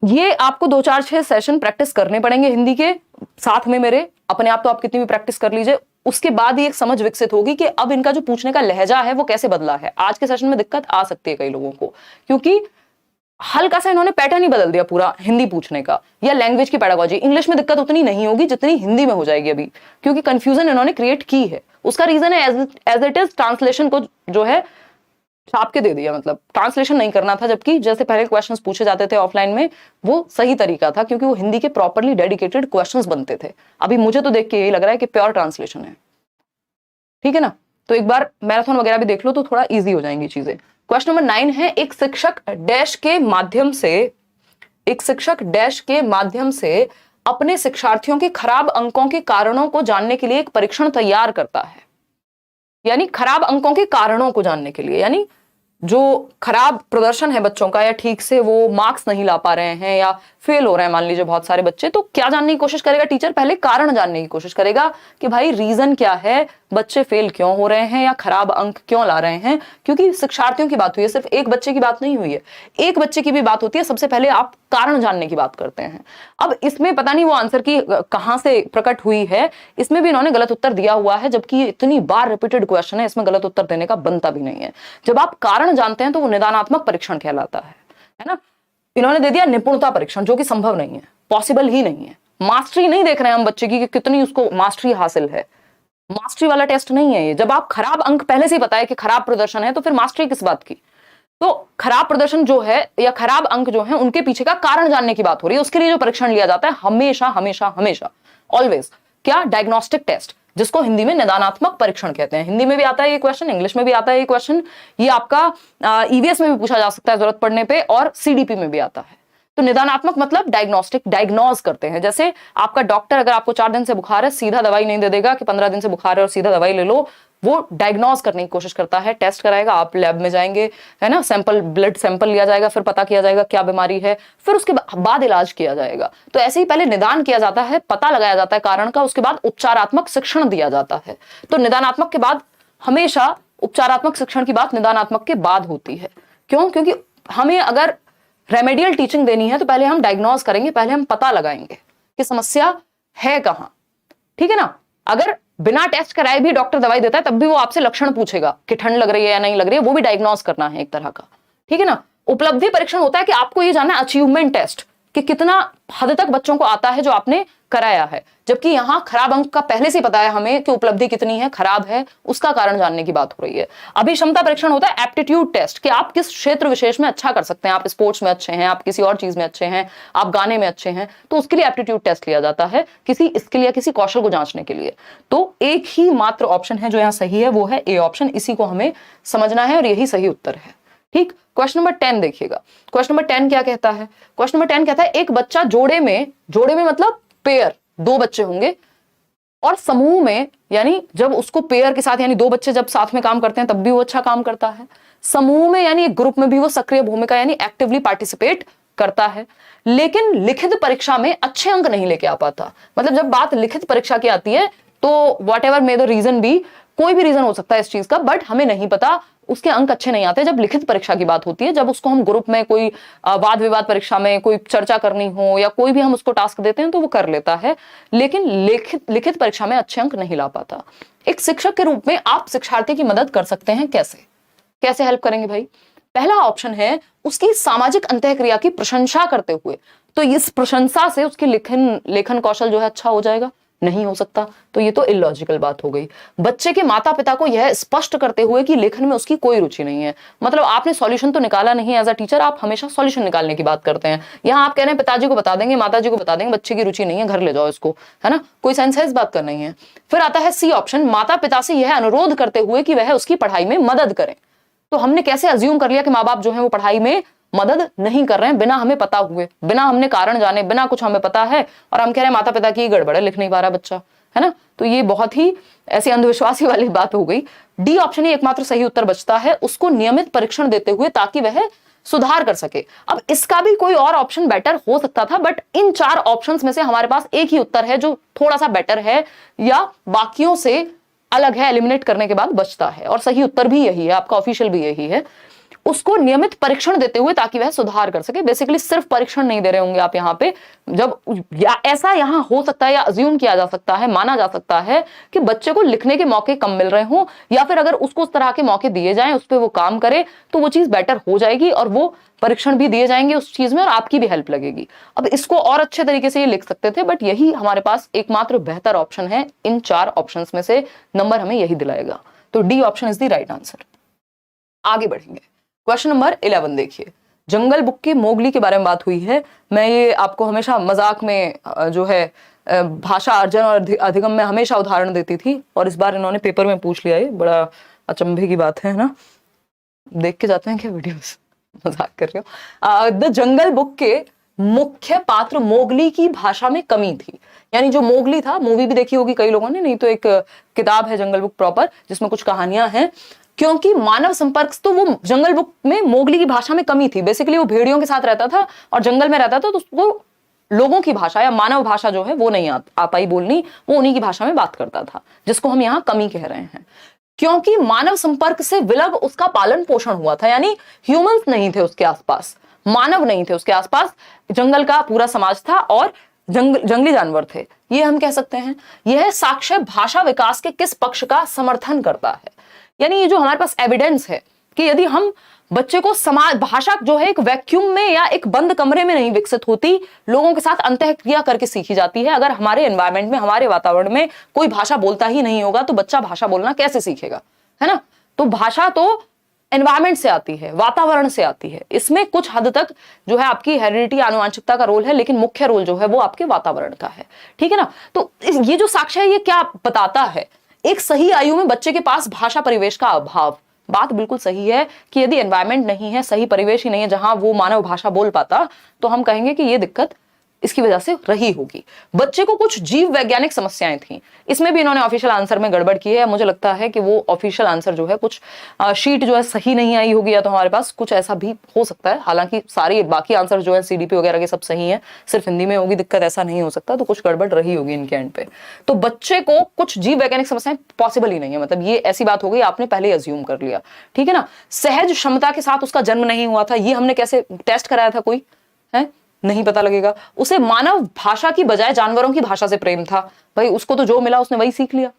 ये आपको 2-4-6 सेशन प्रैक्टिस करने पड़ेंगे हिंदी के साथ में मेरे, अपने आप तो आप कितनी भी प्रैक्टिस कर लीजिए, उसके बाद ही एक समझ विकसित होगी कि अब इनका जो पूछने का लहजा है वो कैसे बदला है। आज के सेशन में दिक्कत आ सकती है कई लोगों को, क्योंकि हल्का सा इन्होंने पैटर्न ही बदल दिया पूरा हिंदी पूछने का, या लैंग्वेज की पैडागोजी। इंग्लिश में दिक्कत उतनी नहीं होगी जितनी हिंदी में हो जाएगी अभी, क्योंकि कंफ्यूजन इन्होंने क्रिएट की है। उसका रीजन है एज इट इज ट्रांसलेशन को जो है छाप के दे दिया, मतलब ट्रांसलेशन नहीं करना था, जबकि जैसे पहले क्वेश्चंस पूछे जाते थे ऑफलाइन में वो सही तरीका था, क्योंकि वो हिंदी के प्रॉपर्ली डेडिकेटेड क्वेश्चंस बनते थे। अभी मुझे तो देख के यही लग रहा है कि प्योर ट्रांसलेशन है, ठीक है ना। तो एक बार मैराथन वगैरह भी देख लो तो थोड़ा इजी हो जाएंगी चीजें। क्वेश्चन नंबर 9 है, एक शिक्षक डैश के माध्यम से अपने शिक्षार्थियों के खराब अंकों के कारणों को जानने के लिए एक परीक्षण तैयार करता है। यानी खराब अंकों के कारणों को जानने के लिए, यानी जो खराब प्रदर्शन है बच्चों का, या ठीक से वो मार्क्स नहीं ला पा रहे हैं या फेल हो रहे हैं मान लीजिए बहुत सारे बच्चे, तो क्या जानने की कोशिश करेगा टीचर, पहले कारण जानने की कोशिश करेगा कि भाई रीजन क्या है, बच्चे फेल क्यों हो रहे हैं या खराब अंक क्यों ला रहे हैं। क्योंकि शिक्षार्थियों की बात हुई है, सिर्फ एक बच्चे की बात नहीं हुई है, एक बच्चे की भी बात होती है। सबसे पहले आप कारण जानने की बात करते हैं। अब इसमें पता नहीं वो आंसर की कहां से प्रकट हुई है, इसमें भी इन्होंने गलत उत्तर दिया हुआ है, जबकि इतनी बार रिपीटेड क्वेश्चन है, इसमें गलत उत्तर देने का बनता भी नहीं है। जब आप कारण जानते हैं तो वो निदानात्मक परीक्षण कहलाता है ना। इन्होंने दे दिया निपुणता परीक्षण, जो कि संभव नहीं है, पॉसिबल ही नहीं है। मास्टरी नहीं देख रहे हैं हम बच्चे की कि कितनी उसको मास्टरी हासिल है, मास्टरी वाला टेस्ट नहीं है ये। जब आप खराब अंक पहले से ही पता है कि खराब प्रदर्शन है, तो फिर मास्टरी किस बात की। तो खराब प्रदर्शन जो है या खराब अंक जो है, उनके पीछे का कारण जानने की बात हो रही है। उसके लिए जो परीक्षण लिया जाता है हमेशा हमेशा हमेशा ऑलवेज, क्या, डायग्नोस्टिक टेस्ट, जिसको हिंदी में निदानात्मक परीक्षण कहते हैं। हिंदी में भी आता है ये क्वेश्चन, इंग्लिश में भी आता है ये क्वेश्चन, ये आपका ईवीएस में भी पूछा जा सकता है जरूरत पड़ने पे, और सीडीपी में भी आता है। तो निदानात्मक मतलब डायग्नोस्टिक, डायग्नोज करते हैं। जैसे आपका डॉक्टर अगर आपको 4 दिन से बुखार है, सीधा दवाई नहीं दे देगा कि 15 दिन से बुखार है और सीधा दवाई ले लो, वो डायग्नोज करने की कोशिश करता है, टेस्ट कराएगा, आप लैब में जाएंगे, है ना, सैंपल, ब्लड सैंपल लिया जाएगा, फिर पता किया जाएगा क्या बीमारी है, फिर उसके बाद इलाज किया जाएगा। तो ऐसे ही पहले निदान किया जाता है, पता लगाया जाता है कारण का, उसके बाद उपचारात्मक शिक्षण दिया जाता है। तो निदानात्मक के बाद हमेशा उपचारात्मक शिक्षण की बात निदानात्मक के बाद होती है। क्यों? क्योंकि हमें अगर रेमेडियल टीचिंग देनी है तो पहले हम डायग्नोज करेंगे, पहले हम पता लगाएंगे कि समस्या है कहां, ठीक है ना। अगर बिना टेस्ट कराए भी डॉक्टर दवाई देता है तब भी वो आपसे लक्षण पूछेगा कि ठंड लग रही है या नहीं लग रही है, वो भी डायग्नोज करना है एक तरह का, ठीक है ना। उपलब्धि परीक्षण होता है कि आपको ये जानना है, अचीवमेंट टेस्ट, कि कितना हद तक बच्चों को आता है जो आपने कराया है, जबकि यहां खराब अंक का पहले से पता है हमें कि उपलब्धि कितनी है, खराब है, उसका कारण जानने की बात हो रही है। अभी क्षमता परीक्षण होता है एप्टीट्यूड टेस्ट, कि आप किस क्षेत्र विशेष में अच्छा कर सकते हैं, आप स्पोर्ट्स में अच्छे हैं, आप किसी और चीज में अच्छे हैं, आप गाने में अच्छे हैं, तो उसके लिए एप्टीट्यूड टेस्ट लिया जाता है किसी स्किल या किसी कौशल को जांचने के लिए। तो एक ही मात्र ऑप्शन है जो यहाँ सही है, वो है ए ऑप्शन। इसी को हमें समझना है और यही सही उत्तर है। ठीक, क्वेश्चन नंबर 10 देखिएगा। क्वेश्चन नंबर 10 क्या कहता है? क्वेश्चन नंबर 10 कहता है एक बच्चा जोड़े में मतलब पेयर, दो बच्चे होंगे, और समूह में, यानी जब उसको पेयर के साथ, यानी दो बच्चे जब साथ में काम करते हैं तब भी वो अच्छा काम करता है, समूह में यानी एक ग्रुप में भी वो सक्रिय भूमिका यानी एक्टिवली पार्टिसिपेट करता है, लेकिन लिखित परीक्षा में अच्छे अंक नहीं लेके आ पाता। मतलब जब बात लिखित परीक्षा की आती है तो whatever may the reason भी, कोई भी रीजन हो सकता है इस चीज का, बट हमें नहीं पता, उसके अंक अच्छे नहीं आते। जब लिखित परीक्षा की बात होती है, जब उसको हम ग्रुप में कोई वाद विवाद परीक्षा में कोई चर्चा करनी हो या कोई भी हम उसको टास्क देते हैं तो वो कर लेता है, लेकिन लिखित परीक्षा में अच्छे अंक नहीं ला पाता। एक शिक्षक के रूप में आप शिक्षार्थी की मदद कर सकते हैं। कैसे हेल्प करेंगे भाई? पहला ऑप्शन है उसकी सामाजिक अंतःक्रिया की प्रशंसा करते हुए। तो इस प्रशंसा से उसकी लेखन कौशल जो है अच्छा हो जाएगा? नहीं हो सकता, तो ये तो इलॉजिकल बात हो गई। बच्चे के माता पिता को यह स्पष्ट करते हुए कि लेखन में उसकी कोई रुचि नहीं है। मतलब आपने सॉल्यूशन तो निकाला नहीं, एज अ टीचर आप हमेशा सॉल्यूशन निकालने की बात करते हैं। यहाँ आप कह रहे हैं पिताजी को बता देंगे, माताजी को बता देंगे, बच्चे की रुचि नहीं है, घर ले जाओ इसको, है ना? कोई सेंस है इस बात का? नहीं है। फिर आता है सी ऑप्शन, माता पिता से यह अनुरोध करते हुए कि वह उसकी पढ़ाई में मदद करें। तो हमने कैसे अज्यूम कर लिया कि माँ बाप जो है वो पढ़ाई में मदद नहीं कर रहे हैं, बिना हमें पता हुए, बिना हमने कारण जाने, बिना कुछ हमें पता है, और हम कह रहे हैं माता पिता की गड़बड़ है, लिख नहीं पा रहा बच्चा, है ना? तो ये बहुत ही ऐसी अंधविश्वासी वाली बात हो गई। डी ऑप्शन ही एकमात्र सही उत्तर बचता है, उसको नियमित परीक्षण देते हुए ताकि वह सुधार कर सके। अब इसका भी कोई और ऑप्शन बेटर हो सकता था, बट इन चार ऑप्शंस में से हमारे पास एक ही उत्तर है जो थोड़ा सा बेटर है या बाकियों से अलग है, एलिमिनेट करने के बाद बचता है, और सही उत्तर भी यही है, आपका ऑफिशियल भी यही है। उसको नियमित परीक्षण देते हुए ताकि वह सुधार कर सके। बेसिकली सिर्फ परीक्षण नहीं दे रहे होंगे आप यहाँ पे, जब ऐसा यहाँ हो सकता है या अज्यूम किया जा सकता है, माना जा सकता है कि बच्चे को लिखने के मौके कम मिल रहे हों, या फिर अगर उसको उस तरह के मौके दिए जाएं, उस पर वो काम करे तो वो चीज बेटर हो जाएगी, और वो परीक्षण भी दिए जाएंगे उस चीज में और आपकी भी हेल्प लगेगी। अब इसको और अच्छे तरीके से ये लिख सकते थे, बट यही हमारे पास एकमात्र बेहतर ऑप्शन है। इन चार ऑप्शन में से नंबर हमें यही दिलाएगा, तो D option is the right answer. आगे बढ़ेंगे, क्वेश्चन नंबर 11 देखिए। जंगल बुक की मोगली के बारे में बात हुई है। मैं ये आपको हमेशा मजाक में जो है भाषा अर्जन और अधिगम में हमेशा उदाहरण देती थी, और इस बार इन्होंने पेपर में पूछ लिया। ये बड़ा अचंभे की बात है ना? देख के जाते हैं क्या वीडियोस? मजाक कर रही हूँ। द जंगल बुक के मुख्य पात्र मोगली की भाषा में कमी थी। यानी जो मोगली था, मूवी भी देखी होगी कई लोगों ने, नहीं तो एक किताब है जंगल बुक प्रॉपर, जिसमें कुछ कहानियां हैं। क्योंकि मानव संपर्क, तो वो जंगल बुक में मोगली की भाषा में कमी थी। बेसिकली वो भेड़ियों के साथ रहता था और जंगल में रहता था, तो वो लोगों की भाषा या मानव भाषा जो है वो नहीं आ पाई बोलनी, वो उन्हीं की भाषा में बात करता था, जिसको हम यहाँ कमी कह रहे हैं। क्योंकि मानव संपर्क से विलग उसका पालन पोषण हुआ था, यानी ह्यूमंस नहीं थे उसके आसपास, मानव नहीं थे उसके आसपास, जंगल का पूरा समाज था और जंगली जानवर थे, ये हम कह सकते हैं। यह साक्ष्य भाषा विकास के किस पक्ष का समर्थन करता है? यानी ये जो हमारे पास एविडेंस है कि यदि हम बच्चे को समाज भाषा जो है एक वैक्यूम में या एक बंद कमरे में नहीं विकसित होती, लोगों के साथ अंतःक्रिया करके सीखी जाती है। अगर हमारे एनवायरनमेंट में, हमारे वातावरण में कोई भाषा बोलता ही नहीं होगा तो बच्चा भाषा बोलना कैसे सीखेगा, है ना? तो भाषा तो एनवायरनमेंट से आती है, वातावरण से आती है। इसमें कुछ हद तक जो है आपकी हेरिडिटी, आनुवंशिकता का रोल है, लेकिन मुख्य रोल जो है वो आपके वातावरण का है, ठीक है ना? तो ये जो साक्ष्य है ये क्या बताता है? एक सही आयु में बच्चे के पास भाषा परिवेश का अभाव। बात बिल्कुल सही है कि यदि एनवायरनमेंट नहीं है, सही परिवेश ही नहीं है जहां वो मानव भाषा बोल पाता, तो हम कहेंगे कि ये दिक्कत इसकी वजह से रही होगी। बच्चे को कुछ जीव वैज्ञानिक समस्याएं थी, इसमें भी इन्होंने ऑफिशियल आंसर में गड़बड़ की है। मुझे लगता है कि वो ऑफिशियल आंसर जो है कुछ शीट जो है सही नहीं आई होगी, या तो हमारे पास कुछ ऐसा भी हो सकता है। हालांकि सारे बाकी आंसर जो है सीडीपी वगैरह के सब सही है, सिर्फ हिंदी में होगी दिक्कत, ऐसा नहीं हो सकता। तो कुछ गड़बड़ रही होगी इनके एंड पे। तो बच्चे को कुछ जीव वैज्ञानिक समस्याएं पॉसिबल ही नहीं है, मतलब ये ऐसी बात हो गई, आपने पहले अज्यूम कर लिया, ठीक है ना? सहज क्षमता के साथ उसका जन्म नहीं हुआ था, ये हमने कैसे टेस्ट कराया था? कोई है नहीं पता लगेगा। उसे मानव भाषा की बजाय जानवरों की भाषा से प्रेम था, भाई उसको तो जो मिला उसने वही सीख लिया।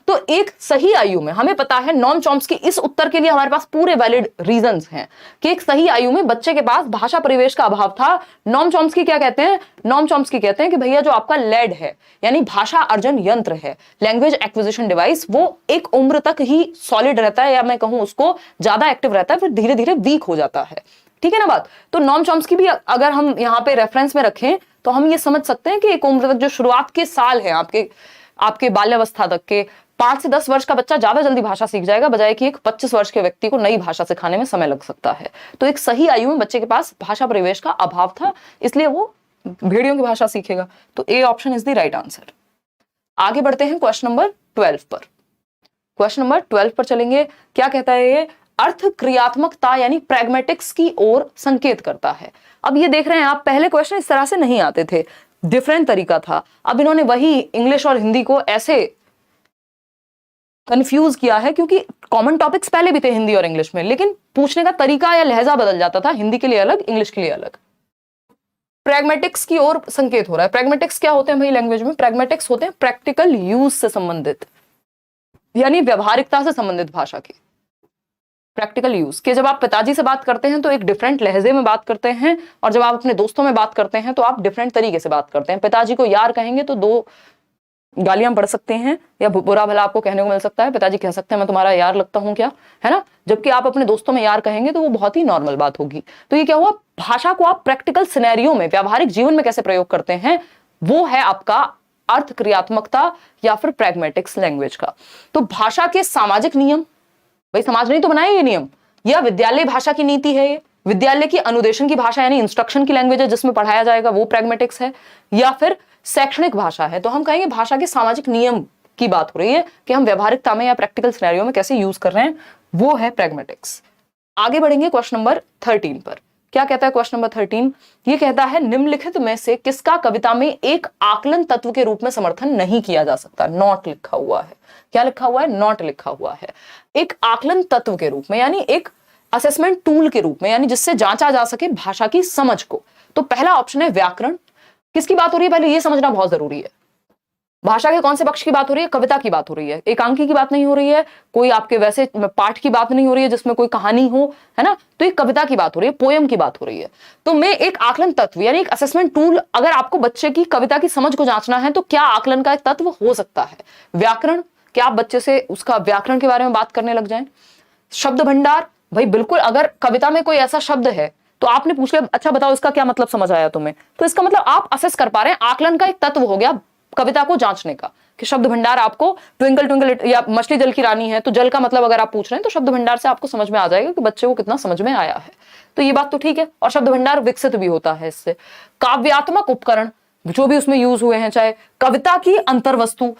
तो एक सही आयु में, हमें पता है नॉम चॉम्स्की इस उत्तर के लिए हमारे पास पूरे वैलिड रीजंस हैं कि एक सही आयु में बच्चे के पास भाषा परिवेश का अभाव था। नॉम चॉम्स्की क्या कहते हैं? नॉम चॉम्स्की कहते हैं कि भैया जो आपका लेड है यानी भाषा अर्जन यंत्र है, लैंग्वेज एक्विजिशन डिवाइस, वो एक उम्र तक ही सॉलिड रहता है, या मैं कहूं उसको ज्यादा एक्टिव रहता है, फिर धीरे धीरे वीक हो जाता है। ठीक है ना बात? तो नॉम चॉम्स्की भी अगर हम यहाँ पे रेफरेंस में रखें तो हम ये समझ सकते हैं कि एक उम्र तक जो शुरुआत के साल है आपके बाल्यावस्था तक के 5 से 10 वर्ष का बच्चा ज्यादा जल्दी भाषा सीख जाएगा, बजाय कि एक 25 वर्ष के व्यक्ति को नई भाषा सिखाने में समय लग सकता है। तो एक सही आयु में बच्चे के पास भाषा परिवेश का अभाव था, इसलिए वो भेड़ियों की भाषा सीखेगा। तो A option is the right answer. आगे बढ़ते हैं क्वेश्चन नंबर 12 पर। क्वेश्चन नंबर 12 पर चलेंगे। क्या कहता है ये? अर्थ क्रियात्मकता यानी प्रैग्मेटिक्स की ओर संकेत करता है। अब ये देख रहे हैं आप, पहले क्वेश्चन इस तरह से नहीं आते थे, डिफरेंट तरीका था। अब इन्होंने वही इंग्लिश और हिंदी को ऐसे कंफ्यूज किया है, क्योंकि कॉमन टॉपिक्स पहले भी थे हिंदी और इंग्लिश में, लेकिन पूछने का तरीका या लहजा बदल जाता था, हिंदी के लिए अलग, इंग्लिश के लिए अलग। प्रैग्मेटिक्स की ओर संकेत हो रहा है। प्रैग्मेटिक्स क्या होते हैं भाई लैंग्वेज में? प्रैग्मेटिक्स होते हैं प्रैक्टिकल यूज से संबंधित, यानी व्यवहारिकता से संबंधित भाषा के प्रैक्टिकल यूज के। जब आप पिताजी से बात करते हैं तो एक डिफरेंट लहजे में बात करते हैं, और जब आप अपने दोस्तों में बात करते हैं तो आप डिफरेंट तरीके से बात करते हैं। पिताजी को यार कहेंगे तो 2 गालियां पड़ सकते हैं, या बुरा भला आपको कहने को मिल सकता है। पिताजी कह सकते हैं मैं तुम्हारा यार लगता हूं क्या, है ना? जबकि आप अपने दोस्तों में यार कहेंगे तो वो बहुत ही नॉर्मल बात होगी। तो ये क्या हुआ? भाषा को आप प्रैक्टिकल सिनेरियो में, व्यावहारिक जीवन में कैसे प्रयोग करते हैं, वो है आपका अर्थ क्रियात्मकता या फिर प्रैग्मेटिक्स लैंग्वेज का। तो भाषा के सामाजिक नियम, भाई समाज ने तो बनाए ये नियम, या विद्यालय भाषा की नीति है, ये विद्यालय की अनुदेशन की भाषा यानी इंस्ट्रक्शन की लैंग्वेज है जिसमें पढ़ाया जाएगा, वो प्रैग्मेटिक्स है, या फिर शैक्षणिक भाषा है। तो हम कहेंगे भाषा के सामाजिक नियम की बात हो रही है कि हम व्यवहारिकता में या प्रैक्टिकल सिनेरियो में कैसे यूज कर रहे हैं, वो है प्रैग्मेटिक्स। आगे बढ़ेंगे क्वेश्चन नंबर 13 पर। क्या कहता है क्वेश्चन नंबर 13? ये कहता है निम्नलिखित में से किसका कविता में एक आकलन तत्व के रूप में समर्थन नहीं किया जा सकता? नॉट लिखा हुआ है। क्या लिखा हुआ है? नॉट लिखा हुआ है। एक आकलन तत्व के रूप में, यानी एक असेसमेंट टूल के रूप में, यानी जिससे जांचा जा सके भाषा की समझ को। तो पहला ऑप्शन है व्याकरण। किसकी बात हो रही है पहले ये समझना बहुत जरूरी है। भाषा के कौन से पक्ष की बात हो रही है? कविता की बात हो रही है, एकांकी की बात नहीं हो रही है, कोई आपके वैसे पाठ की बात नहीं हो रही है जिसमें कोई कहानी हो, है ना? तो एक कविता की बात हो रही है, पोयम की बात हो रही है। तो मैं एक आकलन तत्व यानी एक असेसमेंट टूल, अगर आपको बच्चे की कविता की समझ को जांचना है तो क्या आकलन का एक तत्व हो सकता है? व्याकरण। क्या आप बच्चे से उसका व्याकरण के बारे में बात करने लग जाएं? शब्द भंडार, भाई बिल्कुल, अगर कविता में कोई ऐसा शब्द है तो आपने पूछ लिया अच्छा बताओ इसका क्या मतलब समझ आया तुम्हें, तो इसका मतलब आप असेस कर पा रहे हैं, आकलन का एक तत्व हो गया कविता को जांचने का, कि शब्द भंडार आपको ट्विंकल ट्विंकल या मछली जल की रानी है तो जल का मतलब अगर आप पूछ रहे हैं तो शब्द भंडार से आपको समझ में आ जाएगा कि बच्चे को कितना समझ में आया है। तो ये बात तो ठीक है, और शब्द भंडार विकसित भी होता है इससे। काव्यात्मक उपकरण जो भी उसमें यूज हुए हैं, चाहे कविता की अंतर्वस्तु,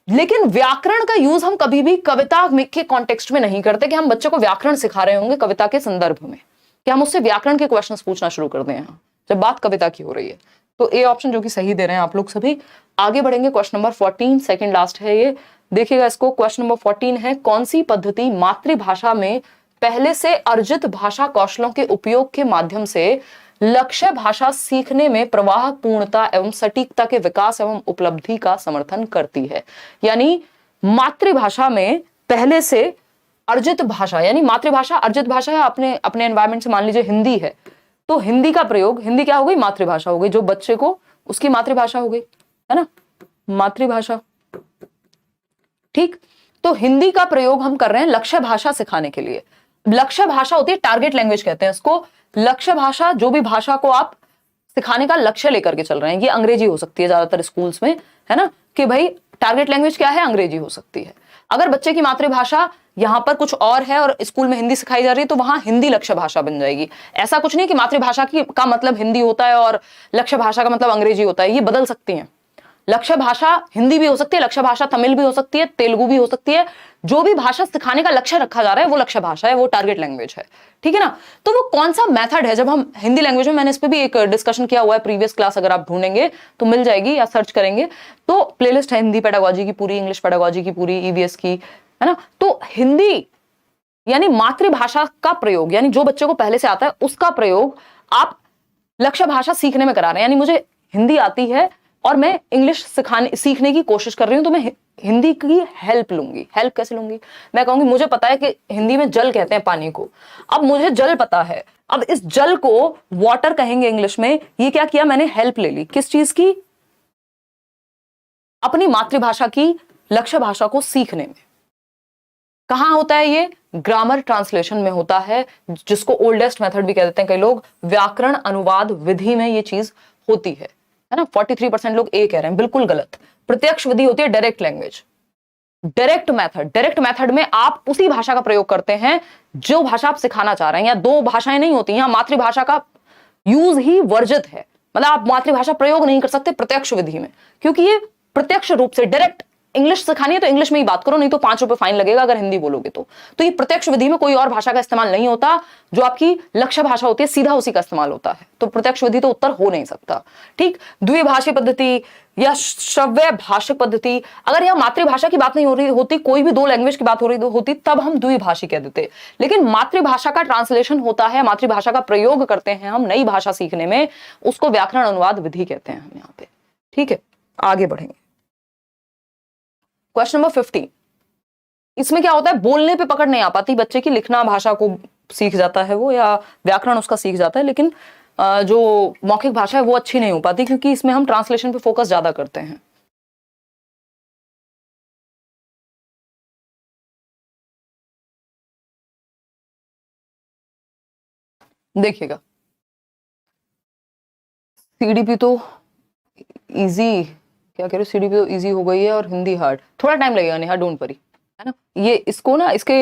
लेकिन व्याकरण का यूज हम कभी भी कविता के कॉन्टेक्स्ट में नहीं करते कि हम बच्चे को व्याकरण सिखा रहे होंगे कविता के संदर्भ में, कि हम उससे व्याकरण के क्वेश्चंस पूछना शुरू कर दें यहाँ जब बात कविता की हो रही है। तो ए ऑप्शन जो कि सही दे रहे हैं आप लोग सभी। आगे बढ़ेंगे क्वेश्चन नंबर 14, सेकंड लास्ट है ये, देखिएगा इसको। क्वेश्चन नंबर 14 है कौन सी पद्धति मातृभाषा में पहले से अर्जित भाषा कौशलों के उपयोग के माध्यम से लक्ष्य भाषा सीखने में प्रवाह पूर्णता एवं सटीकता के विकास एवं उपलब्धि का समर्थन करती है। यानी मातृभाषा में पहले से अर्जित भाषा, यानी मातृभाषा अर्जित भाषा है, अपने एनवायरमेंट से मान लीजिए हिंदी है तो हिंदी का प्रयोग, हिंदी क्या हो गई? मातृभाषा हो गई, जो बच्चे को उसकी मातृभाषा हो गई, है ना, मातृभाषा। ठीक, तो हिंदी का प्रयोग हम कर रहे हैं लक्ष्य भाषा सिखाने के लिए। लक्ष्य भाषा होती है टारगेट लैंग्वेज कहते हैं इसको। लक्ष्य भाषा जो भी भाषा को आप सिखाने का लक्ष्य लेकर के चल रहे हैं, ये अंग्रेजी हो सकती है ज्यादातर स्कूल्स में, है ना, कि भाई टारगेट लैंग्वेज क्या है? अंग्रेजी हो सकती है। अगर बच्चे की मातृभाषा यहां पर कुछ और है और स्कूल में हिंदी सिखाई जा रही है तो वहां हिंदी लक्ष्य भाषा बन जाएगी। ऐसा कुछ नहीं कि मातृभाषा का मतलब हिंदी होता है और लक्ष्य भाषा का मतलब अंग्रेजी होता है, ये बदल सकती हैं। लक्ष्य भाषा हिंदी भी हो सकती है, लक्ष्य भाषा तमिल भी हो सकती है, तेलुगु भी हो सकती है। जो भी भाषा सिखाने का लक्ष्य रखा जा रहा है वो लक्ष्य भाषा है, वो टारगेट लैंग्वेज है, ठीक है ना। तो वो कौन सा मेथड है, जब हम हिंदी लैंग्वेज में, मैंने इस पे भी एक डिस्कशन किया हुआ है, प्रीवियस क्लास अगर आप ढूंढेंगे तो मिल जाएगी या सर्च करेंगे तो प्लेलिस्ट है हिंदी पेडागोजी की पूरी, इंग्लिश पेडागोजी की पूरी, ईवीएस की, है ना। तो हिंदी यानी मातृभाषा का प्रयोग, यानी जो बच्चे को पहले से आता है उसका प्रयोग आप लक्ष्य भाषा सीखने में करा रहे हैं। यानी मुझे हिंदी आती है और मैं इंग्लिश सीखने की कोशिश कर रही हूं तो मैं हिंदी की हेल्प लूंगी। हेल्प कैसे लूंगी? मैं कहूंगी मुझे पता है कि हिंदी में जल कहते हैं पानी को, अब मुझे जल पता है, अब इस जल को वाटर कहेंगे इंग्लिश में। ये क्या किया मैंने? हेल्प ले ली। किस चीज की? अपनी मातृभाषा की लक्ष्य भाषा को सीखने में। कहां होता है ये? ग्रामर ट्रांसलेशन में होता है, जिसको ओल्डेस्ट मेथड भी कह देते हैं कई लोग। व्याकरण अनुवाद विधि में ये चीज होती है ना। 43% लोग ए कह रहे हैं, बिल्कुल गलत। प्रत्यक्ष विधि होती है direct language, direct method. Direct method में आप उसी भाषा का प्रयोग करते हैं जो भाषा आप सिखाना चाह रहे हैं, या दो भाषाएं नहीं होती, यहां मातृभाषा का यूज ही वर्जित है। मतलब आप मातृभाषा प्रयोग नहीं कर सकते प्रत्यक्ष विधि में, क्योंकि ये प्रत्यक्ष रूप से डायरेक्ट। इंग्लिश सिखानी है तो इंग्लिश में ही बात करो, नहीं तो 5 रुपए फाइन लगेगा अगर हिंदी बोलोगे तो ये प्रत्यक्ष विधि में कोई और भाषा का इस्तेमाल नहीं होता। जो आपकी लक्ष्य भाषा होती है सीधा उसी का इस्तेमाल होता है, तो प्रत्यक्ष विधि तो उत्तर हो नहीं सकता। ठीक। द्विभाषी पद्धति या श्रव्य भाषिक पद्धति, अगर यह मातृभाषा की बात नहीं हो रही होती, कोई भी दो लैंग्वेज की बात हो रही होती, तब हम द्विभाषी कह देते। लेकिन मातृभाषा का ट्रांसलेशन होता है, मातृभाषा का प्रयोग करते हैं हम नई भाषा सीखने में, उसको व्याकरण अनुवाद विधि कहते हैं हम यहाँ पे। ठीक है, आगे बढ़ेंगे। Question number 15। इसमें क्या होता है? बोलने पे पकड़ नहीं आ पाती बच्चे की, लिखना भाषा को सीख जाता है वो, या व्याकरण उसका सीख जाता है, लेकिन जो मौखिक भाषा है वो अच्छी नहीं हो पाती, क्योंकि इसमें हम ट्रांसलेशन पे फोकस ज्यादा करते हैं। देखिएगा, सीडीपी तो इजी, क्या कह रहे हो, सीडीपी तो इजी हो गई है और हिंदी हार्ड। थोड़ा टाइम लगेगा नेहा, डोंट वरी, है ना। ये इसको ना, इसके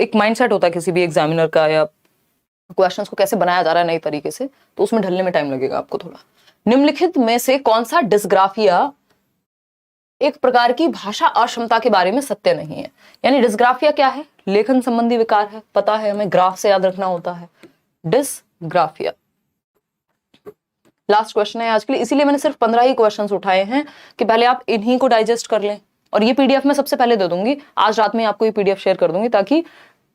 एक माइंडसेट होता है किसी भी एग्जामिनर का, या क्वेश्चंस को कैसे बनाया जा रहा है नई तरीके से, तो उसमें ढलने में टाइम लगेगा आपको थोड़ा। निम्नलिखित में से कौन सा डिस्ग्राफिया एक प्रकार की भाषा अक्षमता के बारे में सत्य नहीं है? यानी डिस्ग्राफिया क्या है? लेखन संबंधी विकार है, पता है हमें, ग्राफ से याद रखना होता है। डिस्ग्राफिया लास्ट क्वेश्चन है आज के लिए, इसीलिए मैंने सिर्फ 15 ही क्वेश्चंस उठाए हैं कि पहले आप इन्हीं को डाइजेस्ट कर लें। और ये पीडीएफ मैं सबसे पहले दे दूंगी, आज रात में आपको ये पीडीएफ शेयर कर दूंगी, ताकि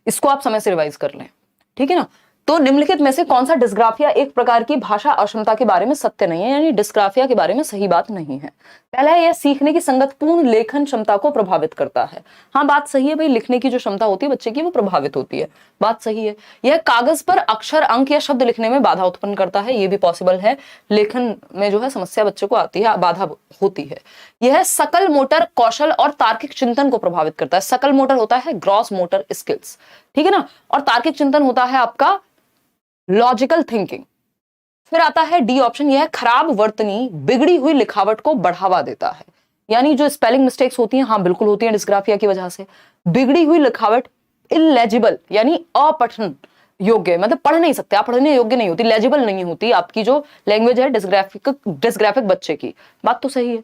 इसको आप समय से रिवाइज कर लें। ठीक है ना। तो निम्नलिखित में से कौन सा डिस्ग्राफिया एक प्रकार की भाषा अक्षमता के बारे में सत्य नहीं है, यानी डिस्ग्राफिया के बारे में सही बात नहीं है? पहला है, यह सीखने की संगतपूर्ण लेखन क्षमता को प्रभावित करता है। हाँ, बात सही है भाई, लिखने की जो क्षमता होती है बच्चे की वो प्रभावित होती है, बात सही है। यह कागज पर अक्षर, अंक या शब्द लिखने में बाधा उत्पन्न करता है, ये भी पॉसिबल है। लेखन में जो है समस्या बच्चे को आती है, बाधा होती है। यह सकल मोटर कौशल और तार्किक चिंतन को प्रभावित करता है। सकल मोटर होता है ग्रॉस मोटर स्किल्स, ठीक है ना, और तार्किक चिंतन होता है आपका लॉजिकल थिंकिंग। फिर आता है डी ऑप्शन, यह खराब वर्तनी, बिगड़ी हुई लिखावट को बढ़ावा देता है। यानी जो स्पेलिंग मिस्टेक्स होती हैं, हाँ बिल्कुल होती हैं डिस्ग्राफिया की वजह से। बिगड़ी हुई लिखावट, इलेजिबल यानी अपठन योग्य, मतलब पढ़ नहीं सकते आप, पढ़ने योग्य नहीं होती, लेजिबल नहीं होती आपकी जो लैंग्वेज है डिस्ग्राफिक बच्चे की, बात तो सही है।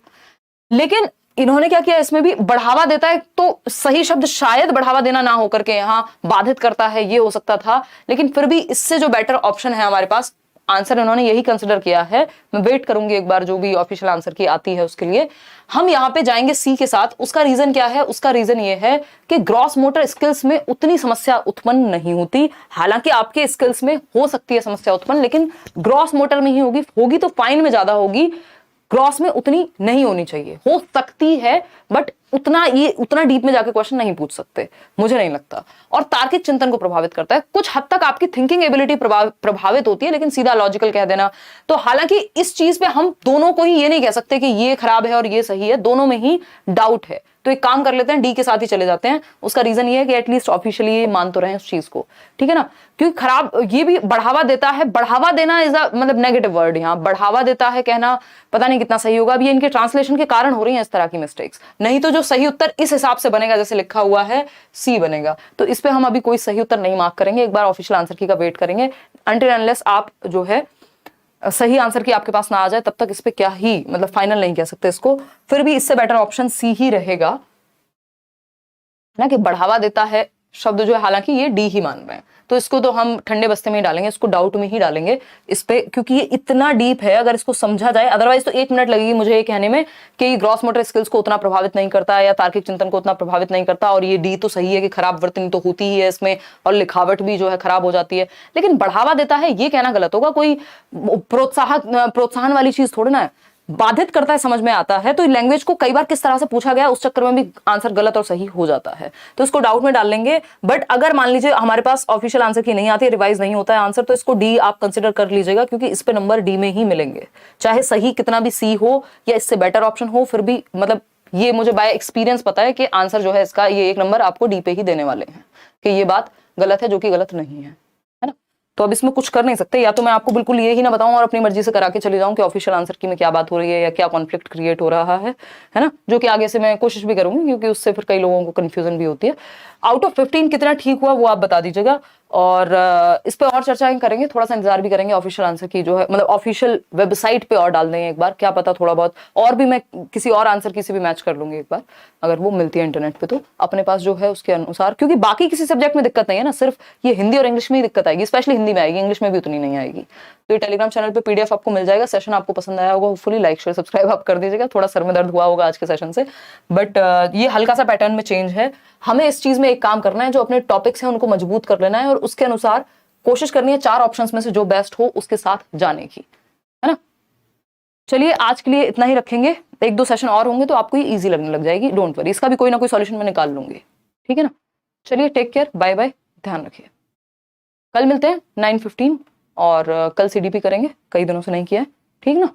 लेकिन इन्होंने क्या किया, इसमें भी बढ़ावा देता है, तो सही शब्द शायद बढ़ावा देना ना होकर के यहां बाधित करता है, ये हो सकता था। लेकिन फिर भी इससे जो बेटर ऑप्शन है हमारे पास, आंसर इन्होंने यही कंसिडर किया है। मैं वेट करूंगी एक बार जो भी ऑफिशियल आंसर की आती है उसके लिए। हम यहाँ पे जाएंगे सी के साथ। उसका रीजन क्या है? उसका रीजन ये है कि ग्रॉस मोटर स्किल्स में उतनी समस्या उत्पन्न नहीं होती। हालांकि आपके स्किल्स में हो सकती है समस्या उत्पन्न, लेकिन ग्रॉस मोटर में ही होगी तो फाइन में ज्यादा होगी, ग्रॉस में उतनी नहीं होनी चाहिए। हो सकती है बट उतना डीप में जाके क्वेश्चन नहीं पूछ सकते, मुझे नहीं लगता। और तार्किक चिंतन को प्रभावित करता है, कुछ हद तक आपकी थिंकिंग एबिलिटी प्रभावित होती है, लेकिन सीधा लॉजिकल कह देना। तो हालांकि इस चीज पे हम दोनों को ही ये नहीं कह सकते कि ये खराब है और ये सही है, दोनों में ही डाउट है। तो एक काम कर लेते हैं, डी के साथ ही चले जाते हैं। उसका रीजन ये है कि एटलीस्ट ऑफिशियली मान तो रहे उस चीज को, ठीक है ना। क्योंकि खराब, ये भी बढ़ावा देता है। बढ़ावा देना इज अ मतलब नेगेटिव वर्ड, यहाँ बढ़ावा देता है कहना पता नहीं कितना सही होगा। अब ये इनके ट्रांसलेशन के कारण हो रही है इस तरह की मिस्टेक्स, नहीं तो जो सही उत्तर इस हिसाब से बनेगा जैसे लिखा हुआ है, सी बनेगा। तो इस पे हम अभी कोई सही उत्तर नहीं मार्क करेंगे, एक बार ऑफिशियल आंसर की का वेट करेंगे। अनटिल अनलेस आप जो है सही आंसर की आपके पास ना आ जाए, तब तक इस पे क्या ही मतलब फाइनल नहीं कह सकते इसको। फिर भी इससे बेटर ऑप्शन सी ही रहेगा ना, कि बढ़ावा देता है शब्द जो है। हालांकि ये डी ही मान रहे हैं, तो इसको तो हम ठंडे बस्ते में ही डालेंगे, इसको डाउट में ही डालेंगे इस पे, क्योंकि ये इतना डीप है अगर इसको समझा जाए। अदरवाइज तो 1 मिनट लगेगी मुझे ये कहने में कि ग्रॉस मोटर स्किल्स को उतना प्रभावित नहीं करता या तार्किक चिंतन को उतना प्रभावित नहीं करता। और ये डी तो सही है कि खराब वर्तनी तो होती ही है इसमें, और लिखावट भी जो है खराब हो जाती है। लेकिन बढ़ावा देता है ये कहना गलत होगा, कोई प्रोत्साहन वाली चीज थोड़ी ना है। बाधित करता है समझ में आता है, तो लैंग्वेज को कई बार किस तरह से पूछा गया उस चक्कर में भी आंसर गलत और सही हो जाता है, तो इसको डाउट में डाल लेंगे। बट अगर मान लीजिए हमारे पास ऑफिशियल आंसर की नहीं आती, रिवाइज नहीं होता है आंसर, तो इसको डी आप कंसिडर कर लीजिएगा, क्योंकि इस पे नंबर डी में ही मिलेंगे, चाहे सही कितना भी सी हो या इससे बेटर ऑप्शन हो, फिर भी मतलब ये मुझे बाय एक्सपीरियंस पता है कि आंसर जो है इसका ये 1 नंबर आपको डी पे ही देने वाले हैं, कि ये बात गलत है, जो कि गलत नहीं है ना। तो अब इसमें कुछ कर नहीं सकते, या तो मैं आपको बिल्कुल ये ही ना बताऊं और अपनी मर्जी से करा के चली जाऊं कि ऑफिशियल आंसर की में क्या बात हो रही है या क्या कॉन्फ्लिक्ट क्रिएट हो रहा है ना, जो कि आगे से मैं कोशिश भी करूंगी, क्योंकि उससे फिर कई लोगों को कंफ्यूजन भी होती है। आउट ऑफ 15 कितना ठीक हुआ वो आप बता दीजिएगा, और इस पे और चर्चाएं करेंगे, थोड़ा सा इंतजार भी करेंगे ऑफिशियल आंसर की, जो है मतलब ऑफिशियल वेबसाइट पे और डाल देंगे एक बार, क्या पता थोड़ा बहुत और भी मैं किसी और आंसर की से भी मैच कर लूंगी एक बार, अगर वो मिलती है इंटरनेट पे, तो अपने पास जो है उसके अनुसार, क्योंकि बाकी किसी सब्जेक्ट में दिक्कत नहीं है ना, सिर्फ ये हिंदी और इंग्लिश में ही दिक्कत आएगी, स्पेशली हिंदी में आएगी, इंग्लिश में भी उतनी नहीं आएगी। तो ये टेलीग्राम चैनल पे पीडीएफ आपको मिल जाएगा, सेशन आपको पसंद आया होगा, होपफुली लाइक शेयर सब्सक्राइब आप कर दीजिएगा, थोड़ा सर में दर्द हुआ होगा आज के सेशन से, बट ये हल्का सा पैटर्न में चेंज है, हमें इस चीज में एक काम करना है, जो अपने टॉपिक्स हैं उनको मजबूत कर लेना है, और उसके अनुसार कोशिश करनी है 4 ऑप्शंस में से जो बेस्ट हो उसके साथ जाने की, है ना। चलिए आज के लिए इतना ही रखेंगे, 1-2 सेशन और होंगे तो आपको ये इजी लगने लग जाएगी, डोंट वरी, इसका भी कोई ना कोई सॉल्यूशन मैं निकाल लूंगी, ठीक है ना। चलिए टेक केयर, बाय बाय, ध्यान रखिए। कल मिलते हैं 9:15, और कल सीडीपी करेंगे, कई दिनों से नहीं किया है, ठीक ना।